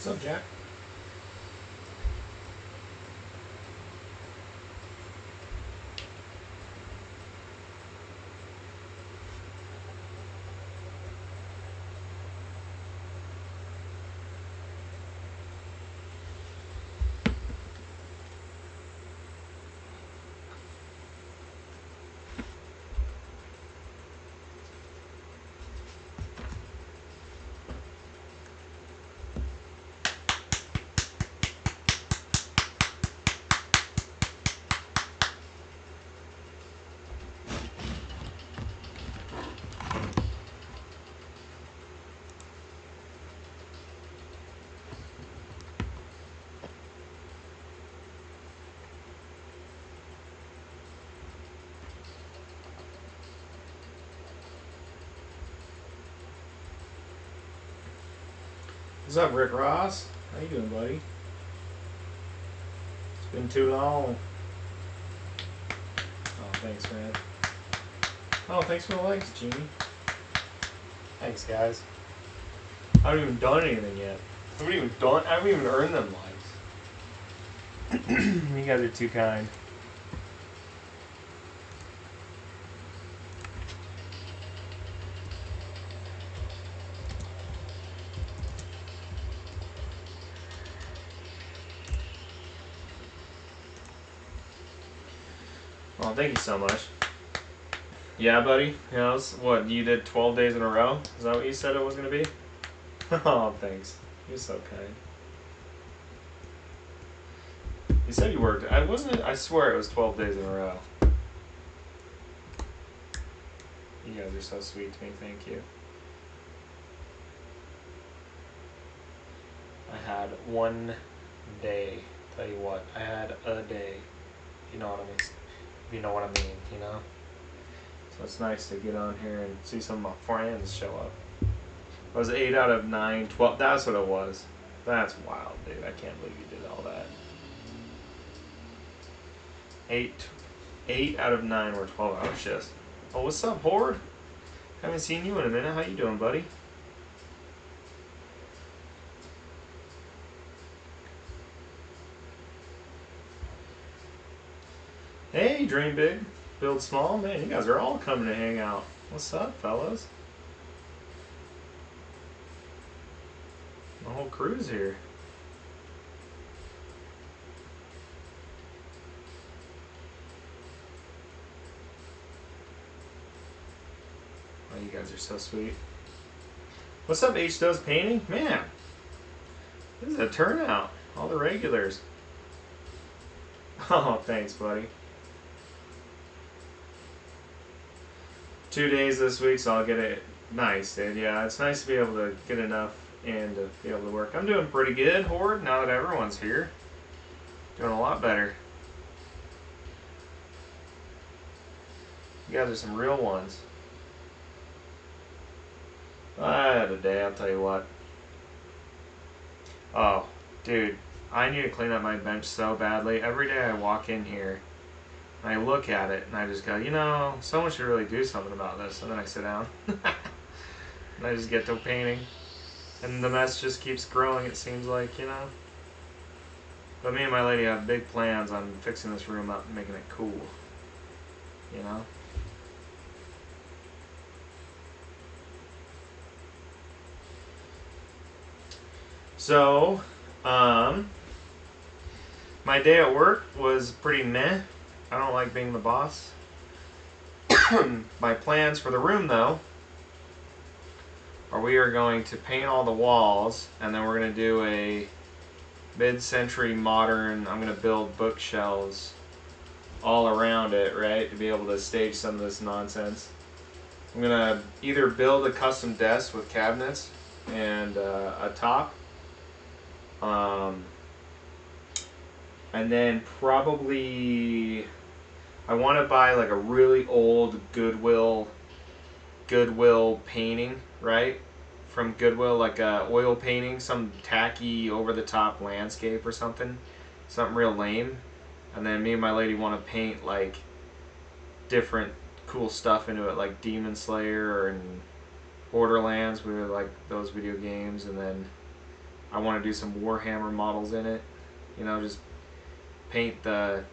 What's up, Jack? What's up, Rick Ross? How you doing, buddy? It's been too long. Oh, thanks, man. Oh, thanks for the likes, Jeannie. Thanks, guys. I haven't even done anything yet. I haven't even earned them likes. You guys are too kind. Oh, thank you so much. Yeah, buddy. Yeah, what, you did 12 days in a row? Is that what you said it was going to be? Oh, thanks. You're so kind. You said you worked. I swear it was 12 days in a row. You guys are so sweet to me. Thank you. I had one day. Tell you what, I had a day. You know what I mean? You know what I mean, you know? So it's nice to get on here and see some of my friends show up. It was 8 out of 9, 12. That's what it was. That's wild, dude. I can't believe you did all that. 8 out of 9 were 12-hour shifts. Oh, what's up, Horde? Haven't seen you in a minute. How you doing, buddy? Hey, dream big, build small. Man, you guys are all coming to hang out. What's up, fellas? The whole crew's here. Oh, you guys are so sweet. What's up, H Does Painting? Man, this is a turnout. All the regulars. Oh, thanks, buddy. 2 days this week, so I'll get it. Nice, dude. Yeah, it's nice to be able to get enough and to be able to work. I'm doing pretty good, Horde, now that everyone's here. Doing a lot better. You guys are some real ones. I had a day, I'll tell you what. Oh, dude, I need to clean up my bench so badly. Every day I walk in here, I look at it, and I just go, you know, someone should really do something about this. And then I sit down. And I just get to painting. And the mess just keeps growing, it seems like, you know. But me and my lady have big plans on fixing this room up and making it cool. You know? So, my day at work was pretty meh. I don't like being the boss. My plans for the room, though, are we are going to paint all the walls, and then we're going to do a mid-century modern, I'm going to build bookshelves all around it, right, to be able to stage some of this nonsense. I'm going to either build a custom desk with cabinets and a top, and then probably I want to buy like a really old Goodwill painting, right? From Goodwill, like a oil painting, some tacky over-the-top landscape or something real lame. And then me and my lady want to paint like different cool stuff into it, like Demon Slayer and Borderlands. We really like those video games. And then I want to do some Warhammer models in it. You know, just paint the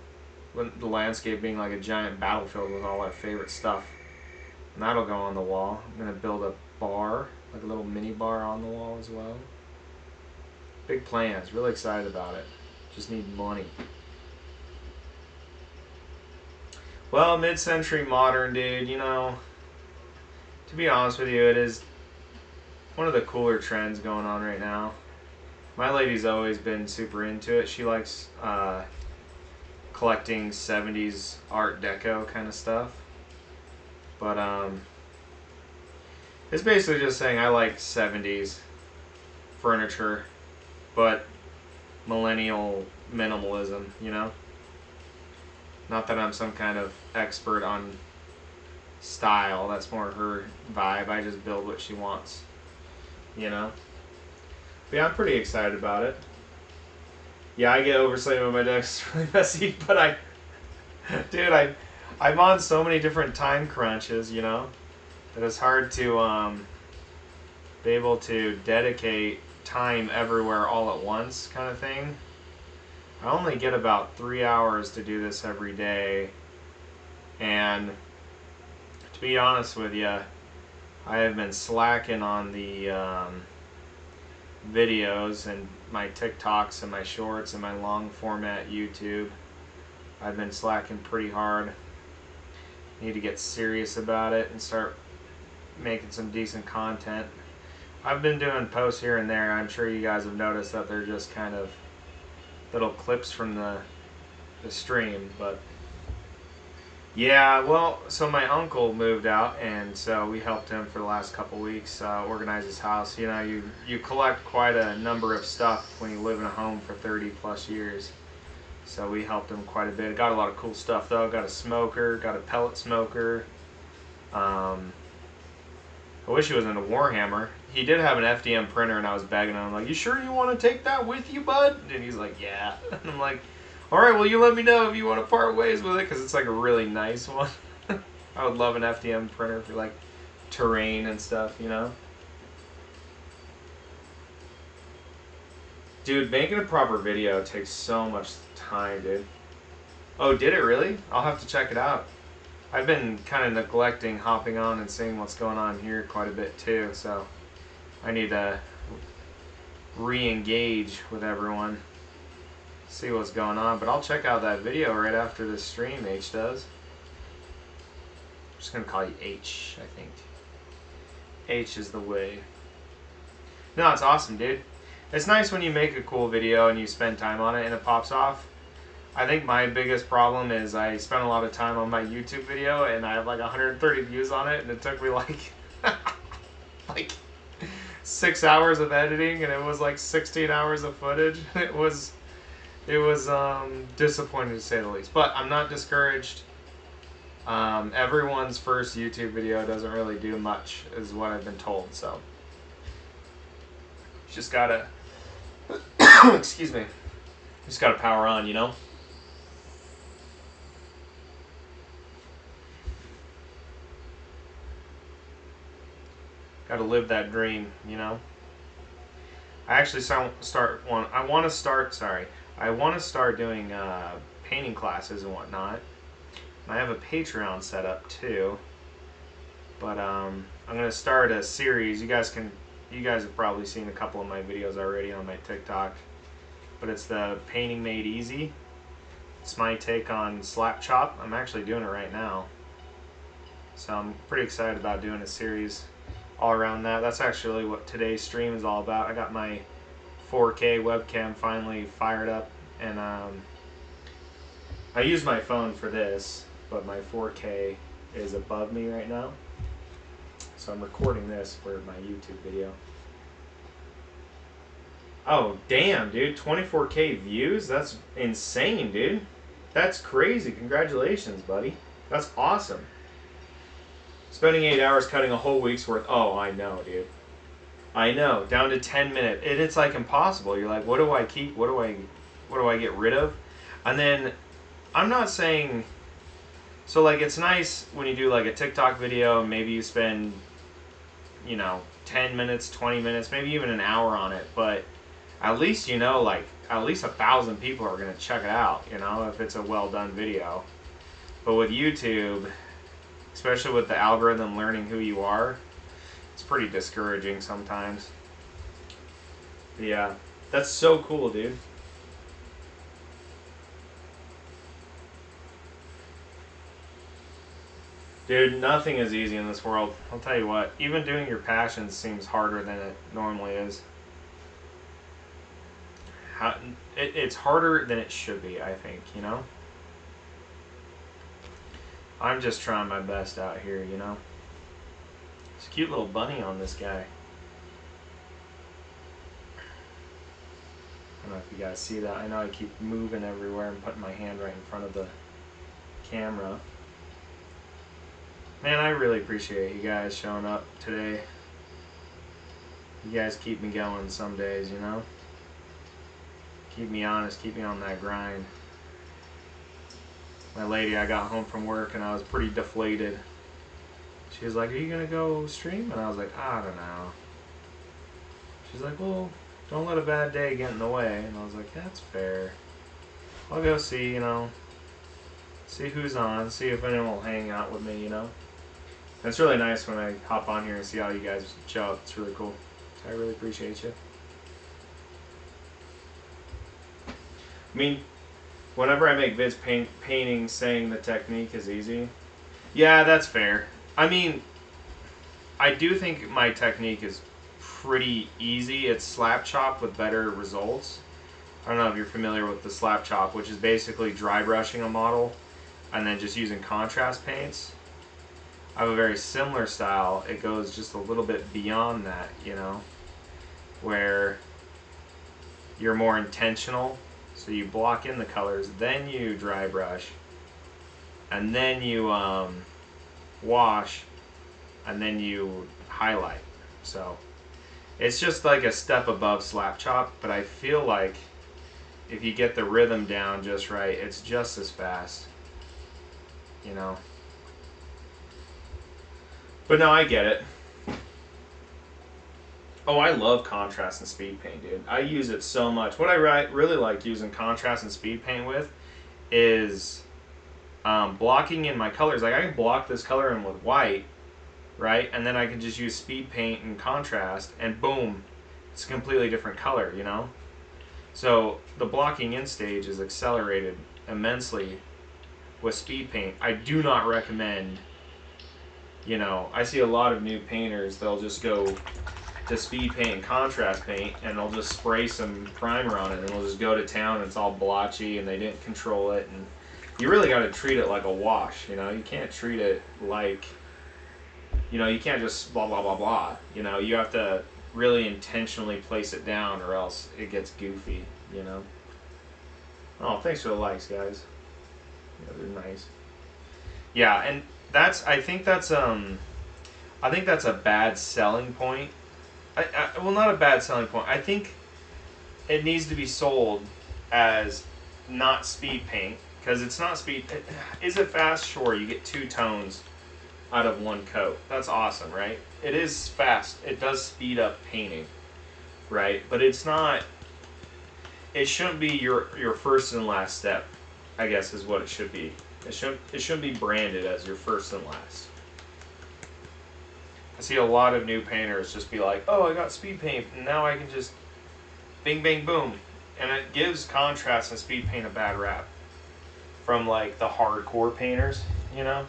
landscape being like a giant battlefield with all our favorite stuff. And that'll go on the wall. I'm going to build a bar, like a little mini bar on the wall as well. Big plans. Really excited about it. Just need money. Well, mid-century modern, dude, you know, to be honest with you, it is one of the cooler trends going on right now. My lady's always been super into it. She likes collecting 70s Art Deco kind of stuff. But it's basically just saying I like 70s furniture, but millennial minimalism, you know? Not that I'm some kind of expert on style. That's more her vibe. I just build what she wants, you know? But yeah, I'm pretty excited about it. Yeah, I get overslept on my desk. It's really messy, but I'm on so many different time crunches, you know, that it's hard to be able to dedicate time everywhere all at once kind of thing. I only get about 3 hours to do this every day, and to be honest with you, I have been slacking on the videos and my TikToks and my shorts and my long format YouTube. I've been slacking pretty hard. Need to get serious about it and start making some decent content. I've been doing posts here and there. I'm sure you guys have noticed that they're just kind of little clips from the stream, but yeah, well, so my uncle moved out, and so we helped him for the last couple weeks organize his house. You know, you collect quite a number of stuff when you live in a home for 30 plus years. So we helped him quite a bit. Got a lot of cool stuff though. Got a smoker, got a pellet smoker. I wish he was into Warhammer. He did have an FDM printer, and I was begging him, like, you sure you want to take that with you, bud? And he's like, yeah. And I'm like, all right, well, you let me know if you want to part ways with it, because it's like a really nice one. I would love an FDM printer for like terrain and stuff, you know? Dude, making a proper video takes so much time, dude. Oh, did it really? I'll have to check it out. I've been kind of neglecting hopping on and seeing what's going on here quite a bit too, so I need to re-engage with everyone, see what's going on. But I'll check out that video right after this stream, H does. I'm just going to call you H, I think. H is the way. No, it's awesome, dude. It's nice when you make a cool video and you spend time on it and it pops off. I think my biggest problem is I spent a lot of time on my YouTube video and I have like 130 views on it, and it took me like like 6 hours of editing, and it was like 16 hours of footage. It was disappointing to say the least, but I'm not discouraged. Everyone's first YouTube video doesn't really do much, is what I've been told, so you just gotta excuse me, just gotta power on, you know. Got to live that dream, you know. I actually I want to start doing painting classes and whatnot. And I have a Patreon set up too. But I'm gonna start a series. You guys have probably seen a couple of my videos already on my TikTok. But it's the Painting Made Easy. It's my take on slap chop. I'm actually doing it right now. So I'm pretty excited about doing a series all around that. That's actually what today's stream is all about. I got my 4K webcam finally fired up, and I use my phone for this, but my 4K is above me right now. So I'm recording this for my YouTube video. Oh, damn, dude. 24K views? That's insane, dude. That's crazy. Congratulations, buddy. That's awesome. Spending 8 hours cutting a whole week's worth. Oh, I know, dude. I know. Down to 10 minutes. It's like impossible. You're like, what do I keep? What do I get rid of? And then, I'm not saying, so like it's nice when you do like a TikTok video, maybe you spend, you know, 10 minutes, 20 minutes, maybe even an hour on it, but at least you know, like, at least 1,000 people are going to check it out, you know, if it's a well done video. But with YouTube, especially with the algorithm learning who you are, it's pretty discouraging sometimes. But yeah, that's so cool, dude. Dude, nothing is easy in this world. I'll tell you what, even doing your passions seems harder than it normally is. It's harder than it should be, I think, you know? I'm just trying my best out here, you know? It's a cute little bunny on this guy. I don't know if you guys see that. I know I keep moving everywhere and putting my hand right in front of the camera. Man, I really appreciate you guys showing up today. You guys keep me going some days, you know? Keep me honest, keep me on that grind. My lady, I got home from work and I was pretty deflated. She was like, "Are you going to go stream?" And I was like, "I don't know." She's like, "Well, don't let a bad day get in the way." And I was like, "That's fair. I'll go see, you know, see who's on, see if anyone will hang out with me, you know." And it's really nice when I hop on here and see how you guys show up. It's really cool. I really appreciate you. I mean, whenever I make vids painting saying the technique is easy, yeah, that's fair. I mean, I do think my technique is pretty easy. It's slap chop with better results. I don't know if you're familiar with the slap chop, which is basically dry brushing a model and then just using contrast paints. I have a very similar style. It goes just a little bit beyond that, you know, where you're more intentional. So you block in the colors, then you dry brush, and then you wash, and then you highlight. So it's just like a step above slap chop, but I feel like if you get the rhythm down just right, it's just as fast, you know. But no, I get it. Oh, I love contrast and speed paint, dude. I use it so much. What I really like using contrast and speed paint with is blocking in my colors. Like I can block this color in with white, right? And then I can just use speed paint and contrast, and boom, it's a completely different color, you know? So the blocking in stage is accelerated immensely with speed paint. I do not recommend, you know, I see a lot of new painters, they'll just go to speed paint and contrast paint and they'll just spray some primer on it and they'll just go to town and it's all blotchy and they didn't control it. And you really got to treat it like a wash, you know? You can't treat it like, you know, you can't just blah, blah, blah, blah. You know, you have to really intentionally place it down or else it gets goofy, you know? Oh, thanks for the likes, guys. Yeah, they're nice. Yeah, and I think that's a bad selling point. Well, not a bad selling point. I think it needs to be sold as not speed paint because it's not speed. Is it fast? Sure, you get 2 tones out of 1 coat. That's awesome, right? It is fast. It does speed up painting, right? But it's not. It shouldn't be your first and last step, I guess is what it should be. It shouldn't be branded as your first and last. I see a lot of new painters just be like, "Oh, I got speed paint, and now I can just bing, bang, boom." And it gives contrast and speed paint a bad rap from like the hardcore painters, you know?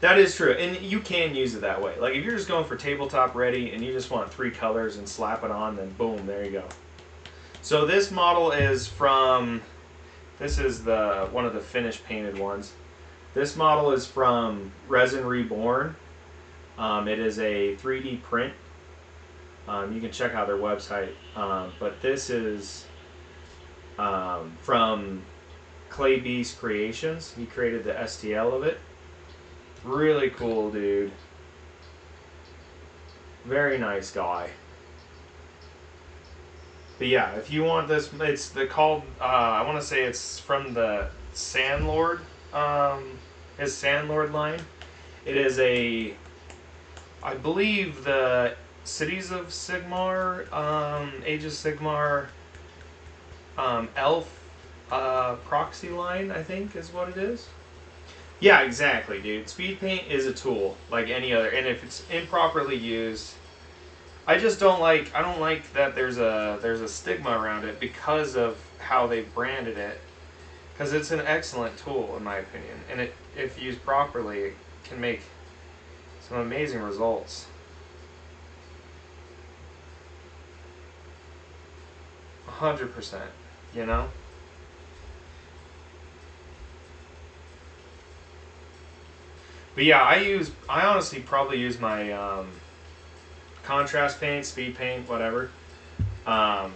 That is true, and you can use it that way. Like if you're just going for tabletop ready and you just want 3 colors and slap it on, then boom, there you go. So this model is from, this is one of the finished painted ones. This model is from Resin Reborn. It is a 3D print. You can check out their website. But this is from Clay Beast Creations. He created the STL of it. Really cool, dude. Very nice guy. But yeah, if you want this, it's called, I want to say it's from the Sandlord, his Sandlord line. It is I believe the Cities of Sigmar, Age of Sigmar, Elf proxy line, I think is what it is. Yeah, exactly, dude. Speed paint is a tool like any other, and if it's improperly used, I just don't like. I don't like that there's a stigma around it because of how they branded it. Because it's an excellent tool in my opinion, and it, if used properly, it can make some amazing results. 100%. You know. But yeah, I honestly probably use my contrast paint, speed paint, whatever. Um,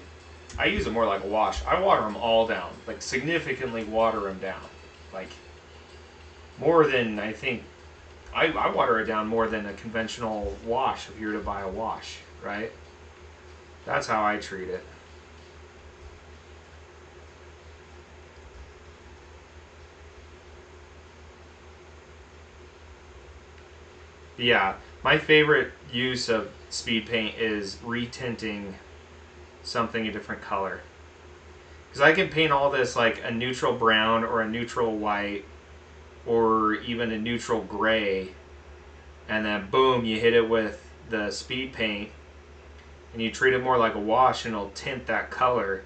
I use it more like a wash. I water them all down, like significantly water them down, like more than I think. I water it down more than a conventional wash if you were to buy a wash, right? That's how I treat it. Yeah, my favorite use of speed paint is retinting something a different color. Because I can paint all this like a neutral brown or a neutral white or even a neutral gray, and then boom, you hit it with the speed paint and you treat it more like a wash and it'll tint that color.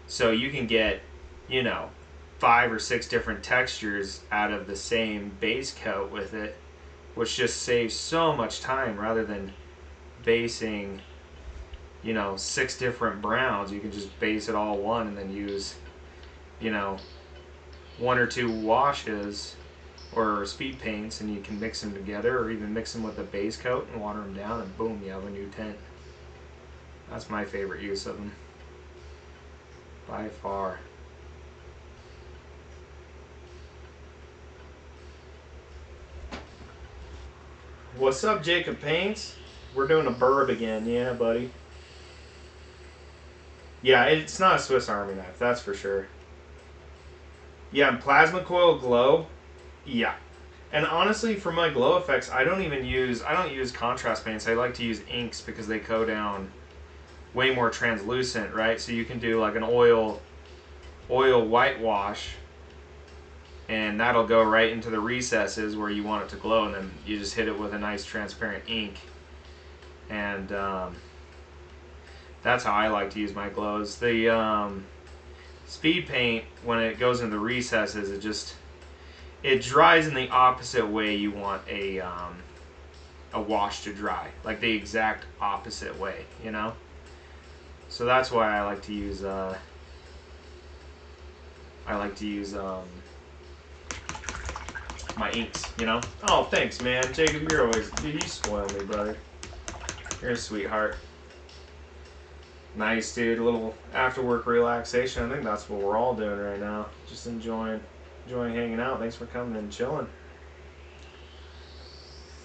So you can get, you know, 5 or 6 different textures out of the same base coat with it, which just saves so much time rather than basing, 6 different browns. You can just base it all one and then use, you know, 1 or 2 washes or speed paints, and you can mix them together or even mix them with a base coat and water them down, and boom, you have a new tint. That's my favorite use of them by far. What's up, Jacob Paints? We're doing a burb again, yeah, buddy. Yeah, it's not a Swiss Army knife, that's for sure. Yeah, and plasma coil glow. Yeah, and honestly, for my glow effects, I don't use contrast paints. I like to use inks because they go down way more translucent, right? So you can do like an oil whitewash, and that'll go right into the recesses where you want it to glow, and then you just hit it with a nice transparent ink, and that's how I like to use my glows. The speed paint, when it goes into the recesses, it dries in the opposite way you want a wash to dry, like the exact opposite way, you know. So that's why I like to use my inks, you know. Oh, thanks, man, Jacob. You're always, dude, you spoil me, brother. You're a sweetheart. Nice, dude. A little after work relaxation. I think that's what we're all doing right now. Just enjoying hanging out. Thanks for coming and chilling.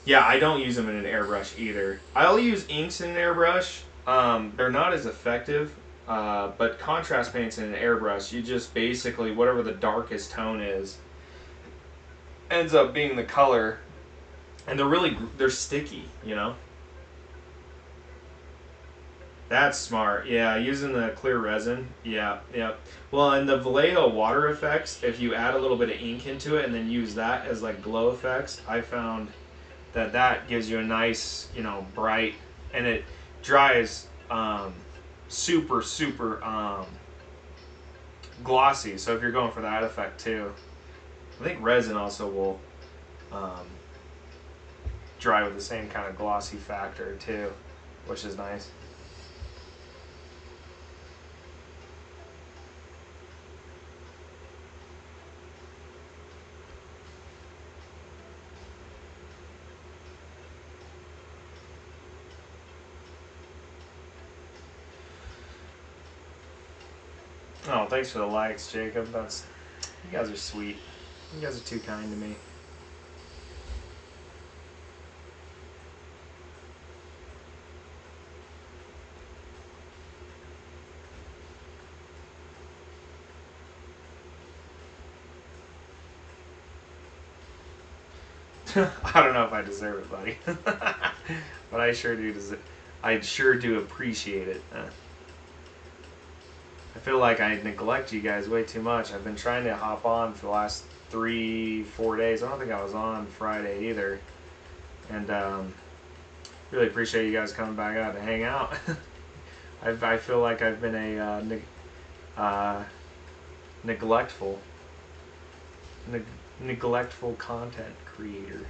Yeah, I don't use them in an airbrush either. I'll use inks in an airbrush. They're not as effective, but contrast paints in an airbrush, you just basically, whatever the darkest tone is, ends up being the color, and they're sticky, you know. That's smart. Yeah, using the clear resin. Yeah, yeah. Well, and the Vallejo water effects, if you add a little bit of ink into it and then use that as like glow effects, I found that gives you a nice, bright, and it dries super, super glossy. So if you're going for that effect too, I think resin also will um, dry with the same kind of glossy factor too, which is nice. Oh, thanks for the likes, Jacob. You guys are sweet. You guys are too kind to me. I don't know if I deserve it, buddy, but I sure do deserve. I sure do appreciate it. I feel like I neglect you guys way too much. I've been trying to hop on for the last 3-4 days. I don't think I was on Friday either. And really appreciate you guys coming back out to hang out. I feel like I've been a neglectful neglectful content creator.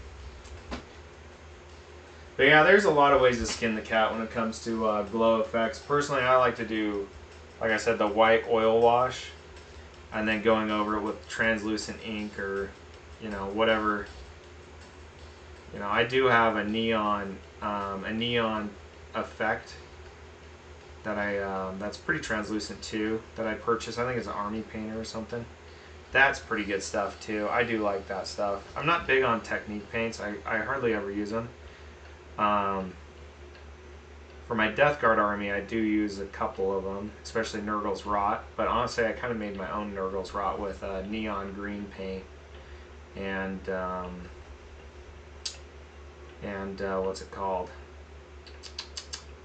But yeah, there's a lot of ways to skin the cat when it comes to glow effects. Personally, I like to do, like I said, the white oil wash, and then going over it with translucent ink or, whatever. I do have a neon effect that that's pretty translucent too, that I purchased. I think it's an army painter or something. That's pretty good stuff too. I do like that stuff. I'm not big on technique paints. I hardly ever use them. For my Death Guard army, I do use a couple of them, especially Nurgle's Rot. But honestly, I kind of made my own Nurgle's Rot with neon green paint and what's it called?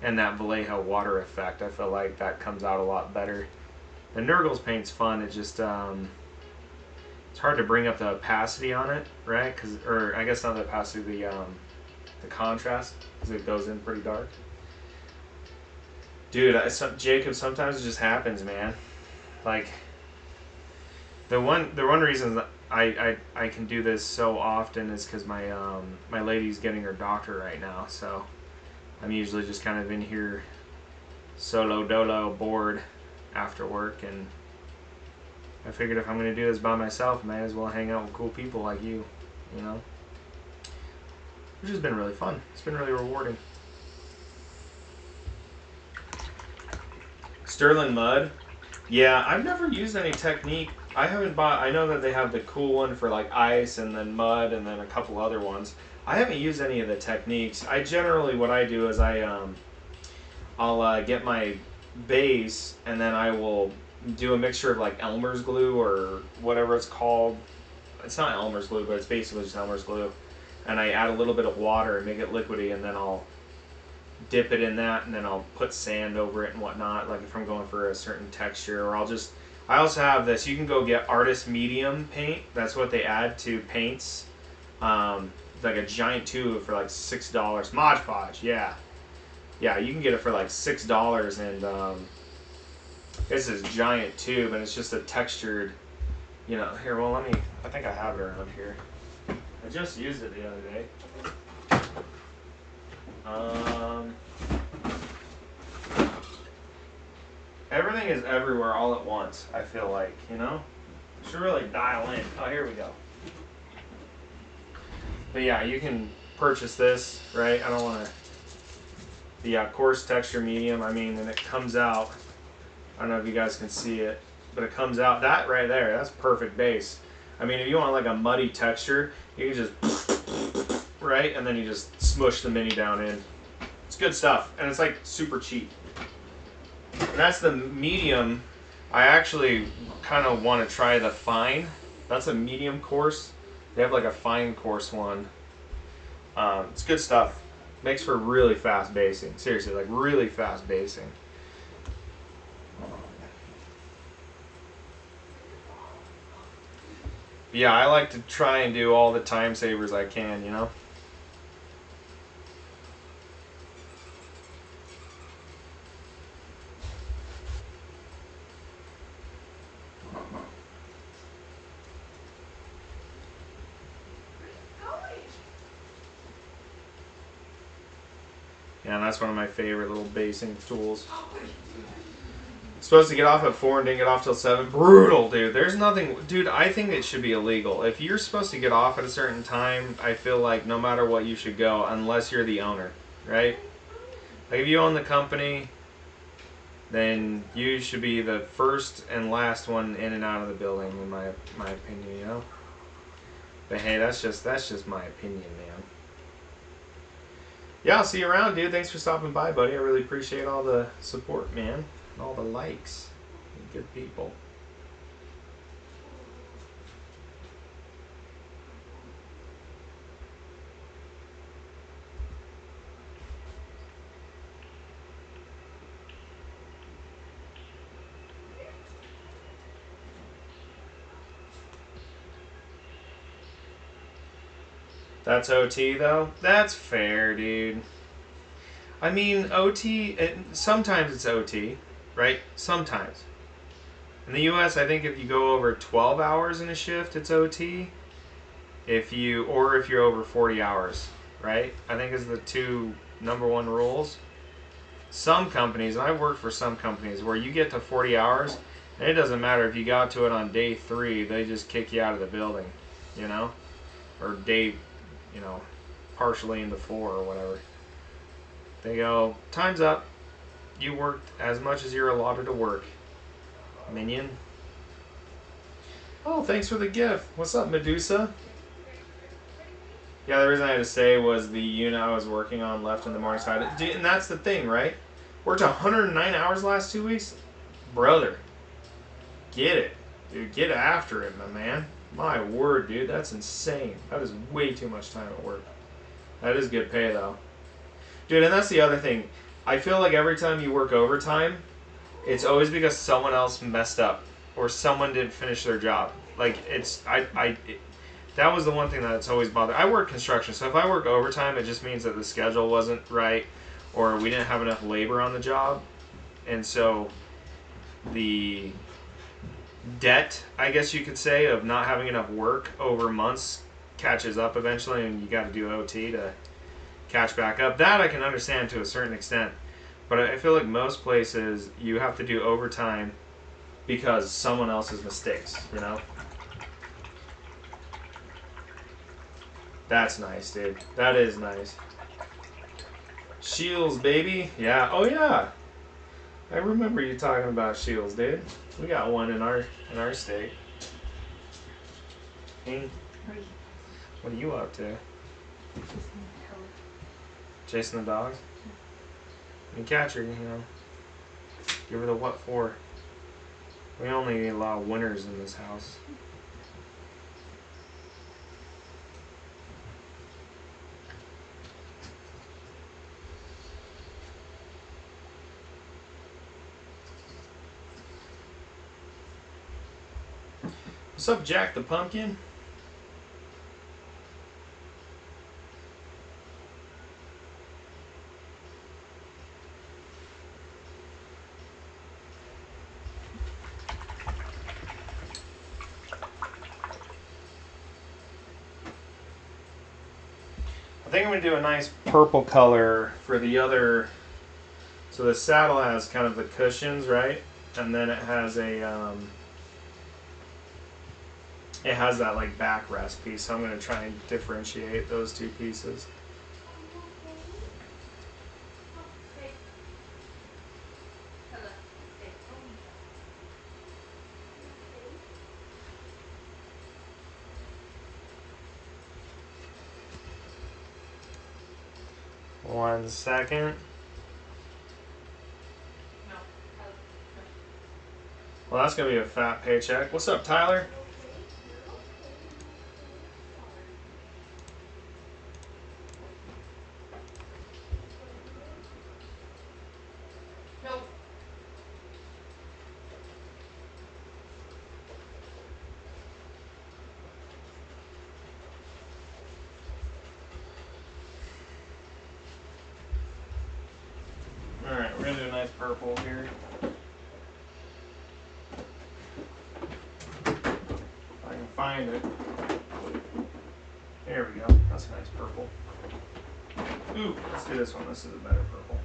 And that Vallejo water effect. I feel like that comes out a lot better. The Nurgle's paint's fun. It just it's hard to bring up the opacity on it, right? Or I guess not the opacity, the contrast, because it goes in pretty dark. Dude, Jacob, sometimes it just happens, man. Like, the one reason that I can do this so often is because my lady's getting her doctor right now, so I'm usually just kind of in here solo dolo bored after work, and I figured if I'm going to do this by myself, I may as well hang out with cool people like you, which has been really fun. It's been really rewarding. Sterling Mud. Yeah, I've never used any technique. I haven't bought. I know that they have the cool one for like ice and then mud and then a couple other ones. I haven't used any of the techniques. I generally, what I do is I'll get my base and then I will do a mixture of like Elmer's glue or whatever it's called. It's not Elmer's glue, but it's basically just Elmer's glue. And I add a little bit of water and make it liquidy, and then I'll dip it in that, and then I'll put sand over it and whatnot, like if I'm going for a certain texture. Or I also have this, you can go get Artist Medium paint. That's what they add to paints. Like a giant tube for like $6. Mod Podge, yeah. Yeah, you can get it for like $6, and it's this giant tube, and it's just a textured, here, well, I think I have it around here. I just used it the other day. Everything is everywhere all at once, I feel like, Should really dial in. Oh, here we go. But yeah, you can purchase this, right? I don't want to... The coarse texture medium, and it comes out... I don't know if you guys can see it, but it comes out... That right there, that's perfect base. If you want like a muddy texture, you can just... Right? And then you just smush the mini down in. It's good stuff, and it's like super cheap. And that's the medium. I actually kind of want to try the fine. That's a medium coarse. They have like a fine coarse one. It's good stuff. Makes for really fast basing. Seriously, like really fast basing. Yeah, I like to try and do all the time savers I can, Yeah, and that's one of my favorite little basing tools. Supposed to get off at 4 and didn't get off till 7. Brutal, dude. There's nothing... Dude, I think it should be illegal. If you're supposed to get off at a certain time, I feel like no matter what, you should go, unless you're the owner, right? Like, if you own the company, then you should be the first and last one in and out of the building, in my opinion, But hey, that's just my opinion, man. Yeah, I'll see you around, dude. Thanks for stopping by, buddy. I really appreciate all the support, man. And all the likes. Good people. That's OT though. That's fair, dude. I mean, OT. Sometimes it's OT, right? Sometimes. In the U.S., I think if you go over 12 hours in a shift, it's OT. If you're over 40 hours, right? I think is the two number one rules. Some companies, and I've worked for some companies where you get to 40 hours, and it doesn't matter if you got to it on day 3, they just kick you out of the building, you know, or day, you know, partially into 4 or whatever. They go, time's up. You worked as much as you're allotted to work, minion. Oh, thanks for the gift. What's up, Medusa? Yeah, the reason I had to say was the unit I was working on left in the morning side. And that's the thing, right? Worked 109 hours last 2 weeks? Brother, get it. Dude, get after it, my man. My word, dude, that's insane. That is way too much time at work. That is good pay, though. Dude, and that's the other thing. I feel like every time you work overtime, it's always because someone else messed up or someone didn't finish their job. Like, that was the one thing that's always bothered. I work construction, so if I work overtime, it just means that the schedule wasn't right or we didn't have enough labor on the job. And so the debt, I guess you could say, of not having enough work over months catches up eventually, and you got to do OT to catch back up. That I can understand to a certain extent. But I feel like most places you have to do overtime because someone else's mistakes, you know? That's nice, dude. That is nice. Shields, baby. Yeah. Oh, yeah. I remember you talking about Shields, dude. We got one in our state. Hey, what are you up to? Chasing the dogs? You catch her, you know. Give her the what for. We only allow winners in this house. What's up, Jack the Pumpkin? I think I'm going to do a nice purple color for the other. So the saddle has kind of the cushions, right? And then it has it has that like backrest piece. So I'm going to try and differentiate those two pieces. One second. Well, that's going to be a fat paycheck. What's up, Tyler? Alright, we're going to do a nice purple here. If I can find it. There we go. That's a nice purple. Ooh, let's do this one. This is a better purple.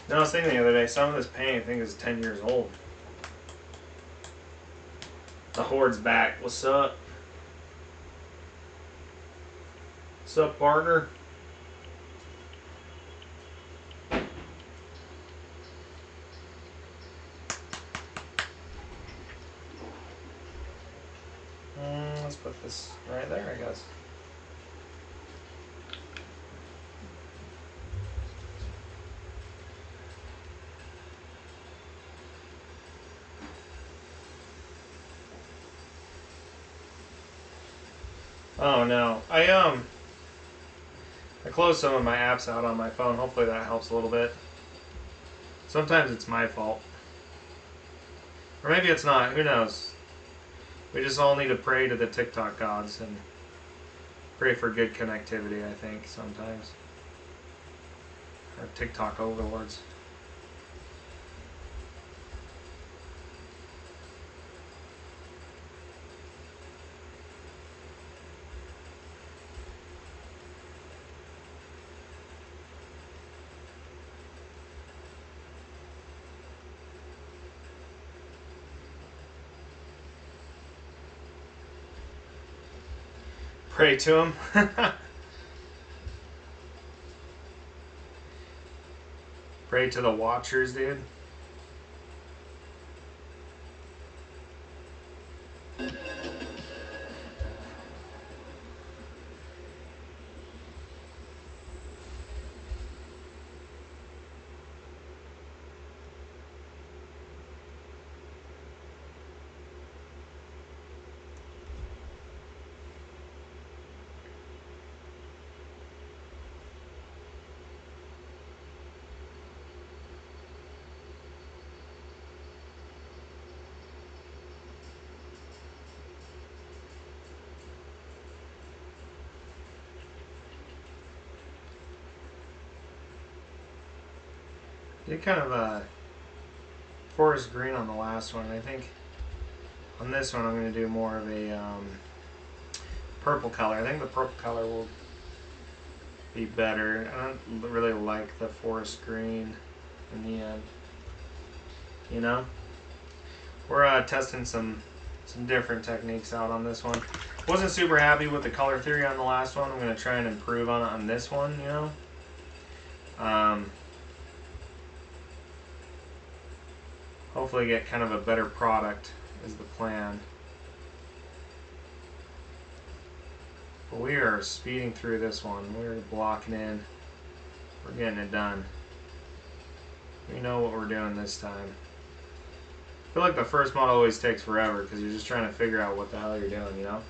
No, I was thinking the other day, some of this paint I think is 10 years old. The Horde's back. What's up? What's up, partner? Let's put this right there, I guess. Oh no, I closed some of my apps out on my phone. Hopefully that helps a little bit. Sometimes it's my fault. Or maybe it's not. Who knows? We just all need to pray to the TikTok gods and pray for good connectivity, I think, sometimes. Or TikTok overlords. Pray to him. Pray to the watchers, dude. Did kind of a forest green on the last one. I think on this one I'm going to do more of a purple color. I think the purple color will be better. I don't really like the forest green in the end. You know? We're testing some different techniques out on this one. Wasn't super happy with the color theory on the last one. I'm going to try and improve on it on this one, you know? Hopefully get kind of a better product is the plan. But we are speeding through this one. We're blocking in. We're getting it done. We know what we're doing this time. I feel like the first model always takes forever because you're just trying to figure out what the hell you're doing, you know?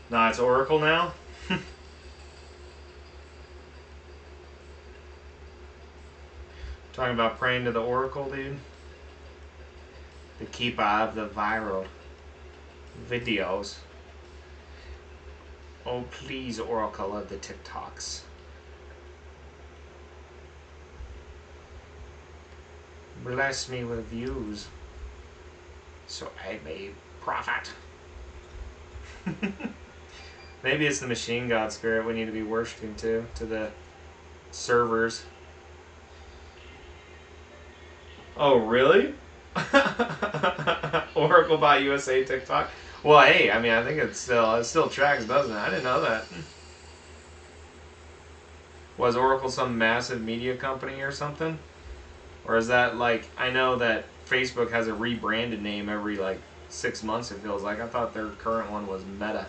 Nah, it's Oracle now? Talking about praying to the Oracle, dude. The keeper of the viral videos. Oh, please, Oracle of the TikToks. Bless me with views so I may profit. Maybe it's the machine god spirit we need to be worshiping to the servers. Oh, really? Oracle by USA TikTok? Well, hey, I mean, I think it still tracks, doesn't it? I didn't know that. Was Oracle some massive media company or something? Or is that like, I know that Facebook has a rebranded name every like 6 months, it feels like. I thought their current one was Meta.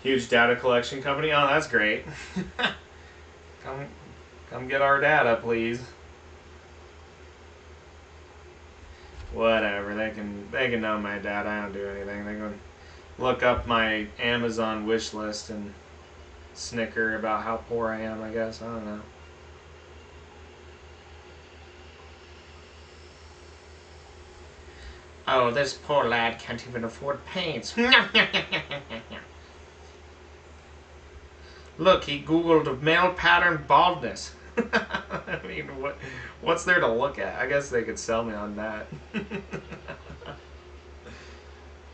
Huge data collection company. Oh, that's great. Come get our data, please. Whatever. They can know my data. I don't do anything. They can look up my Amazon wish list and snicker about how poor I am, I guess. I don't know. Oh, this poor lad can't even afford paints. Look, he Googled male pattern baldness. I mean, what's there to look at? I guess they could sell me on that.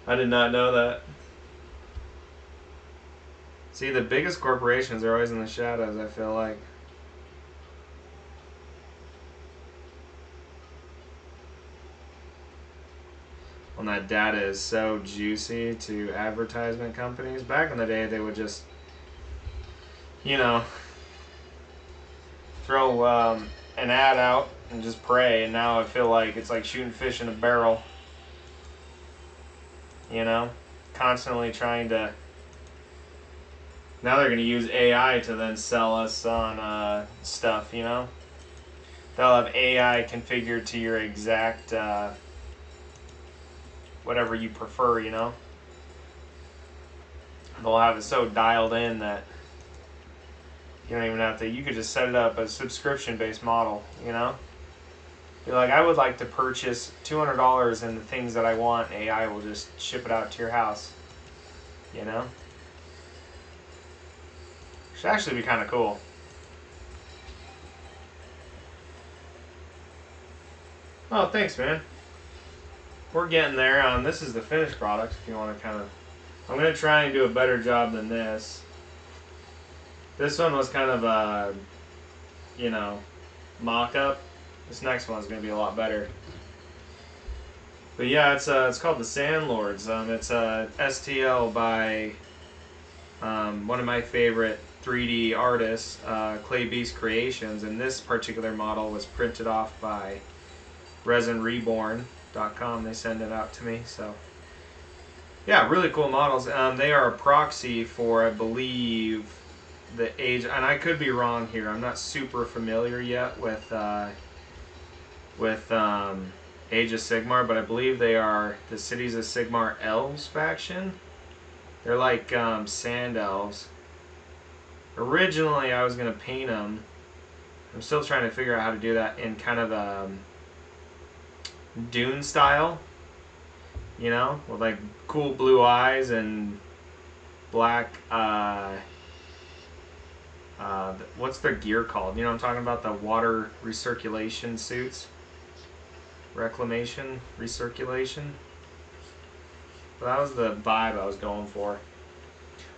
I did not know that. See, the biggest corporations are always in the shadows, I feel like. When that data is so juicy to advertisement companies. Back in the day, they would just you know, throw an ad out and just pray. And now I feel like it's like shooting fish in a barrel. You know, constantly trying to. Now they're going to use AI to then sell us on stuff. You know, they'll have AI configured to your exact whatever you prefer. You know, they'll have it so dialed in that you don't even have to. You could just set it up as a subscription-based model. You know. You're like, I would like to purchase $200 in the things that I want. AI will just ship it out to your house. You know? Should actually be kind of cool. Oh, thanks, man. We're getting there. This is the finished product, if you want to kind of... I'm going to try and do a better job than this. This one was kind of a, you know, mock-up. This next one's going to be a lot better. But yeah, it's called the Sandlords. It's a STL by one of my favorite 3D artists, Clay Beast Creations, and this particular model was printed off by resinreborn.com. They send it out to me. So yeah, really cool models. They are a proxy for, I believe, the age, and I could be wrong here. I'm not super familiar yet with Age of Sigmar, but I believe they are the Cities of Sigmar Elves faction. They're like sand elves. Originally, I was going to paint them. I'm still trying to figure out how to do that in kind of Dune style. You know, with like cool blue eyes and black, what's their gear called? You know what I'm talking about? The water recirculation suits. Reclamation, recirculation. But that was the vibe I was going for.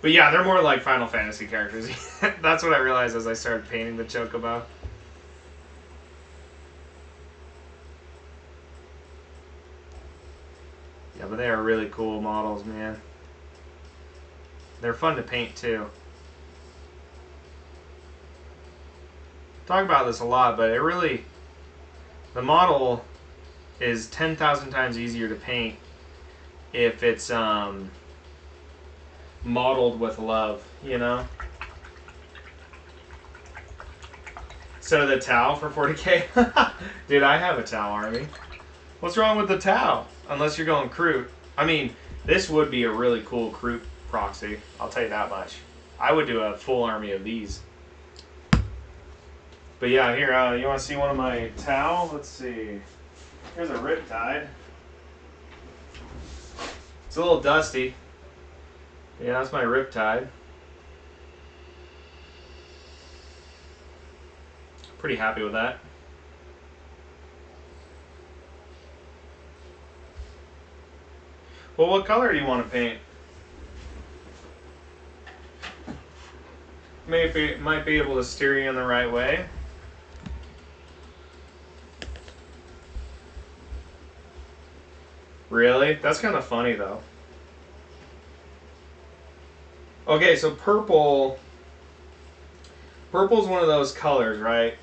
But yeah, they're more like Final Fantasy characters. That's what I realized as I started painting the Chocobo. Yeah, but they are really cool models, man. They're fun to paint too. Talk about this a lot, but it really... The model is 10,000 times easier to paint if it's modeled with love, you know? Instead of the Tau for 40k. Dude, I have a Tau army. What's wrong with the Tau? Unless you're going Kroot. I mean, this would be a really cool Kroot proxy. I'll tell you that much. I would do a full army of these. But yeah, here, you want to see one of my Tau? Let's see. Here's a Riptide. It's a little dusty. Yeah, that's my Riptide. Pretty happy with that. Well, what color do you want to paint? Maybe might be able to steer you in the right way. Really? That's kind of funny though. Okay, so purple's one of those colors, right?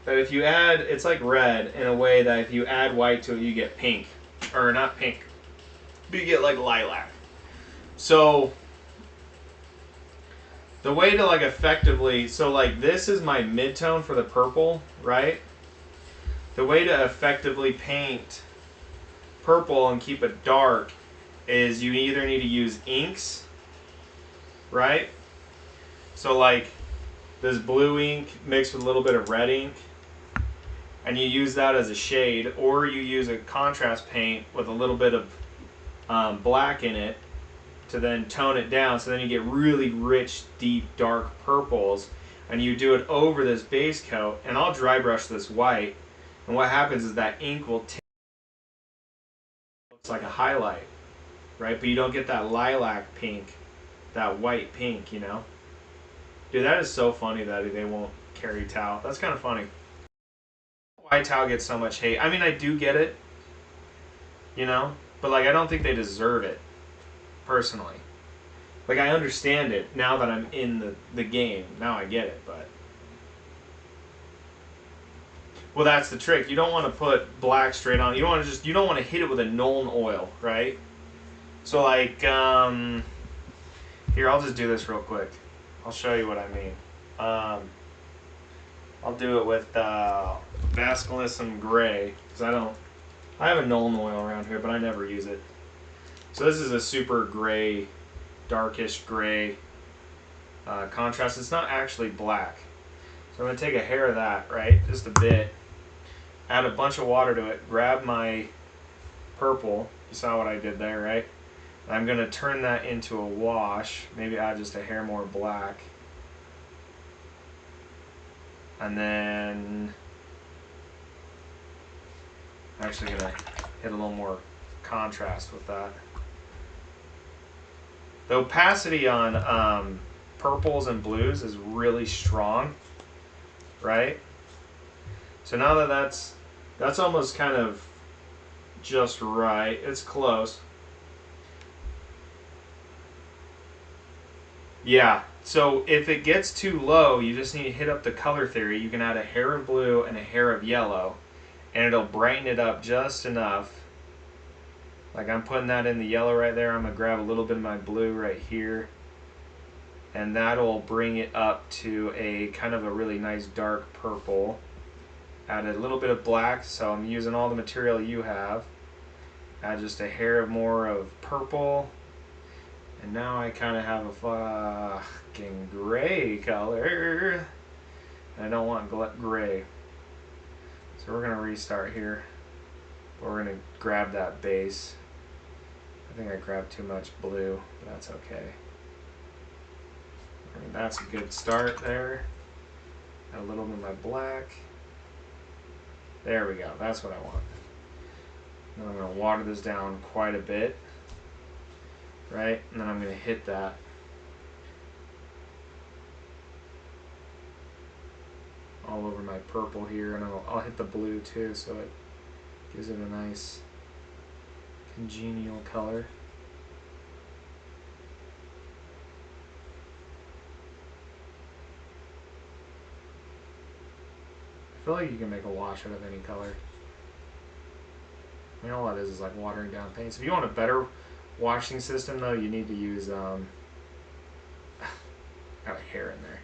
That if you add, it's like red in a way that if you add white to it, you get pink. Or not pink, but you get like lilac. So the way to like effectively, so like this is my midtone for the purple, right? The way to effectively paint purple and keep it dark is you either need to use inks, right? So like this blue ink mixed with a little bit of red ink, and you use that as a shade, or you use a contrast paint with a little bit of black in it to then tone it down, so then you get really rich, deep, dark purples, and you do it over this base coat, and I'll dry brush this white, and what happens is that ink will looks like a highlight, right? But you don't get that lilac pink, that white pink, you know? Dude, that is so funny that they won't carry Tau. That's kind of funny. Why Tau gets so much hate. I mean, I do get it, you know? But, like, I don't think they deserve it, personally. Like, I understand it now that I'm in the game. Now I get it, but... Well, that's the trick. You don't want to put black straight on. You don't want to you don't want to hit it with a Nuln oil, right? So, like, here, I'll just do this real quick. I'll show you what I mean. I'll do it with Vasculism Gray, because I have a Nuln oil around here, but I never use it. So this is a super gray, darkish gray contrast. It's not actually black. So I'm going to take a hair of that, right, just a bit, add a bunch of water to it, grab my purple, you saw what I did there, right? And I'm going to turn that into a wash, maybe add just a hair more black. And then I'm actually going to hit a little more contrast with that. The opacity on purples and blues is really strong, right? So now that that's almost kind of just right. It's close. Yeah, so if it gets too low, you just need to hit up the color theory. You can add a hair of blue and a hair of yellow, and it'll brighten it up just enough. Like, I'm putting that in the yellow right there. I'm going to grab a little bit of my blue right here, and that'll bring it up to a kind of a really nice dark purple. Add a little bit of black, so I'm using all the material you have. Add just a hair more of purple. And now I kind of have a fucking gray color. And I don't want gray. So we're going to restart here. We're going to grab that base. I think I grabbed too much blue, but that's okay. I mean, that's a good start there. Add a little bit of my black. There we go. That's what I want. Now I'm going to water this down quite a bit. Right? And then I'm going to hit that. All over my purple here, and I'll hit the blue too, so it gives it a nice congenial color. I feel like you can make a wash out of any color. I mean, all that is like watering down paint. So if you want a better washing system, though, you need to use got a hair in there.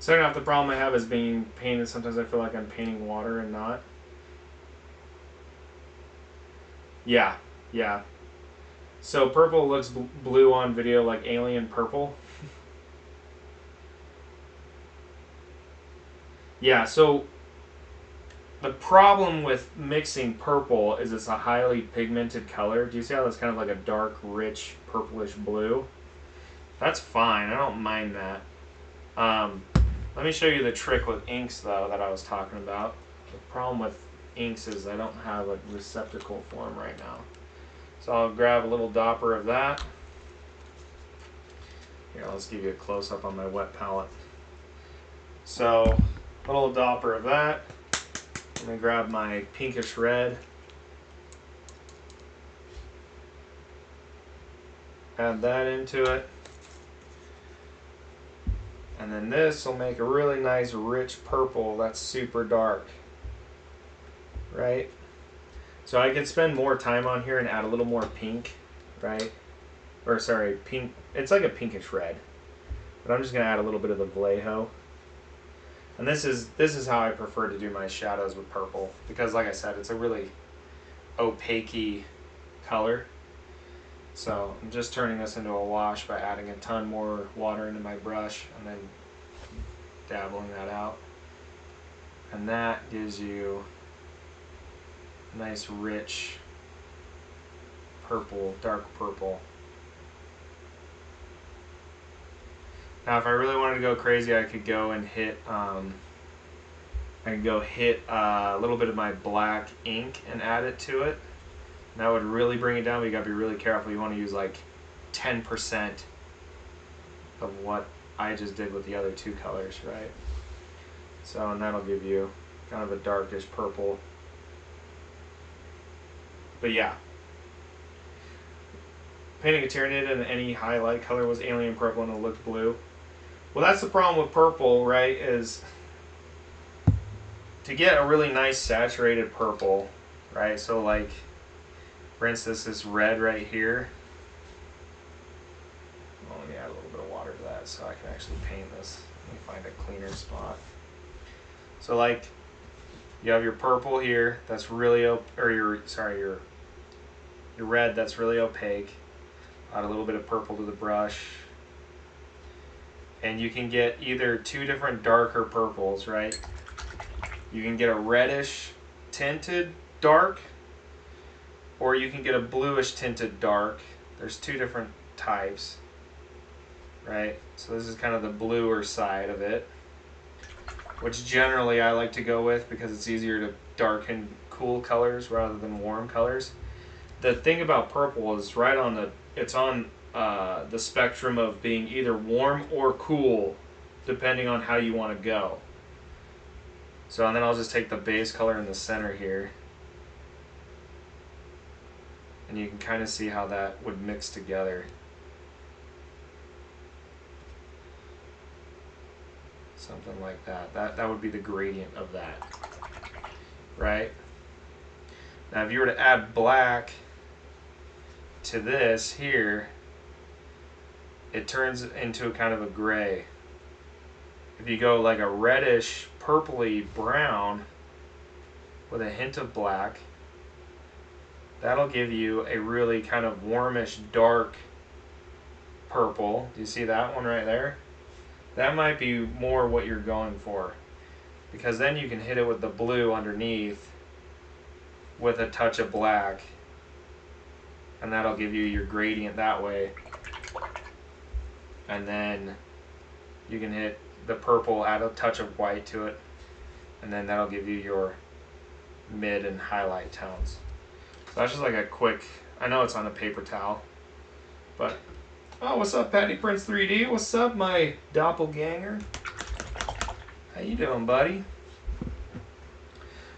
Second off, the problem I have is being painted. Sometimes I feel like I'm painting water and not. Yeah, yeah. So purple looks blue on video, like alien purple. Yeah, so the problem with mixing purple is it's a highly pigmented color. Do you see how that's kind of like a dark, rich, purplish blue? That's fine. I don't mind that. Let me show you the trick with inks, though, that I was talking about. The problem with inks is I don't have a receptacle for them right now. So I'll grab a little dopper of that. Here, let's give you a close-up on my wet palette. So, a little dopper of that. I'm going to grab my pinkish red. Add that into it. And then this will make a really nice rich purple that's super dark. Right? So I could spend more time on here and add a little more pink, right? Or sorry, pink. It's like a pinkish red. But I'm just going to add a little bit of the Vallejo. And this is how I prefer to do my shadows with purple, because like I said, it's a really opaque color. So I'm just turning this into a wash by adding a ton more water into my brush and then dabbling that out. And that gives you a nice rich purple, dark purple. Now, if I really wanted to go crazy, I could go and hit a little bit of my black ink and add it to it. And that would really bring it down, but you gotta be really careful. You want to use like 10% of what I just did with the other two colors, right? So, and that'll give you kind of a darkish purple. But yeah. painting a Tyranid in any highlight color was alien purple and it looked blue. Well, that's the problem with purple, right? Is to get a really nice saturated purple, right? So like, for instance, this red right here. Well, let me add a little bit of water to that so I can actually paint this. Let me find a cleaner spot. So like, you have your purple here that's really your red that's really opaque. Add a little bit of purple to the brush. And you can get either two different darker purples, right? You can get a reddish tinted dark, or you can get a bluish tinted dark. There's two different types, right? So this is kind of the bluer side of it, which generally I like to go with because it's easier to darken cool colors rather than warm colors. The thing about purple is it's on the spectrum of being either warm or cool, depending on how you want to go. So, and then I'll just take the base color in the center here, and you can kind of see how that would mix together. Something like that. That would be the gradient of that, right? Now, if you were to add black to this here, it turns into kind of a gray. If you go like a reddish, purpley brown with a hint of black, that'll give you a really kind of warmish, dark purple. Do you see that one right there? That might be more what you're going for, because then you can hit it with the blue underneath with a touch of black, and that'll give you your gradient that way. And then you can hit the purple, add a touch of white to it, and then that'll give you your mid and highlight tones. So that's just like a quick, I know it's on a paper towel, but oh, what's up, Patty Prince 3D? What's up, my doppelganger? How you doing, buddy?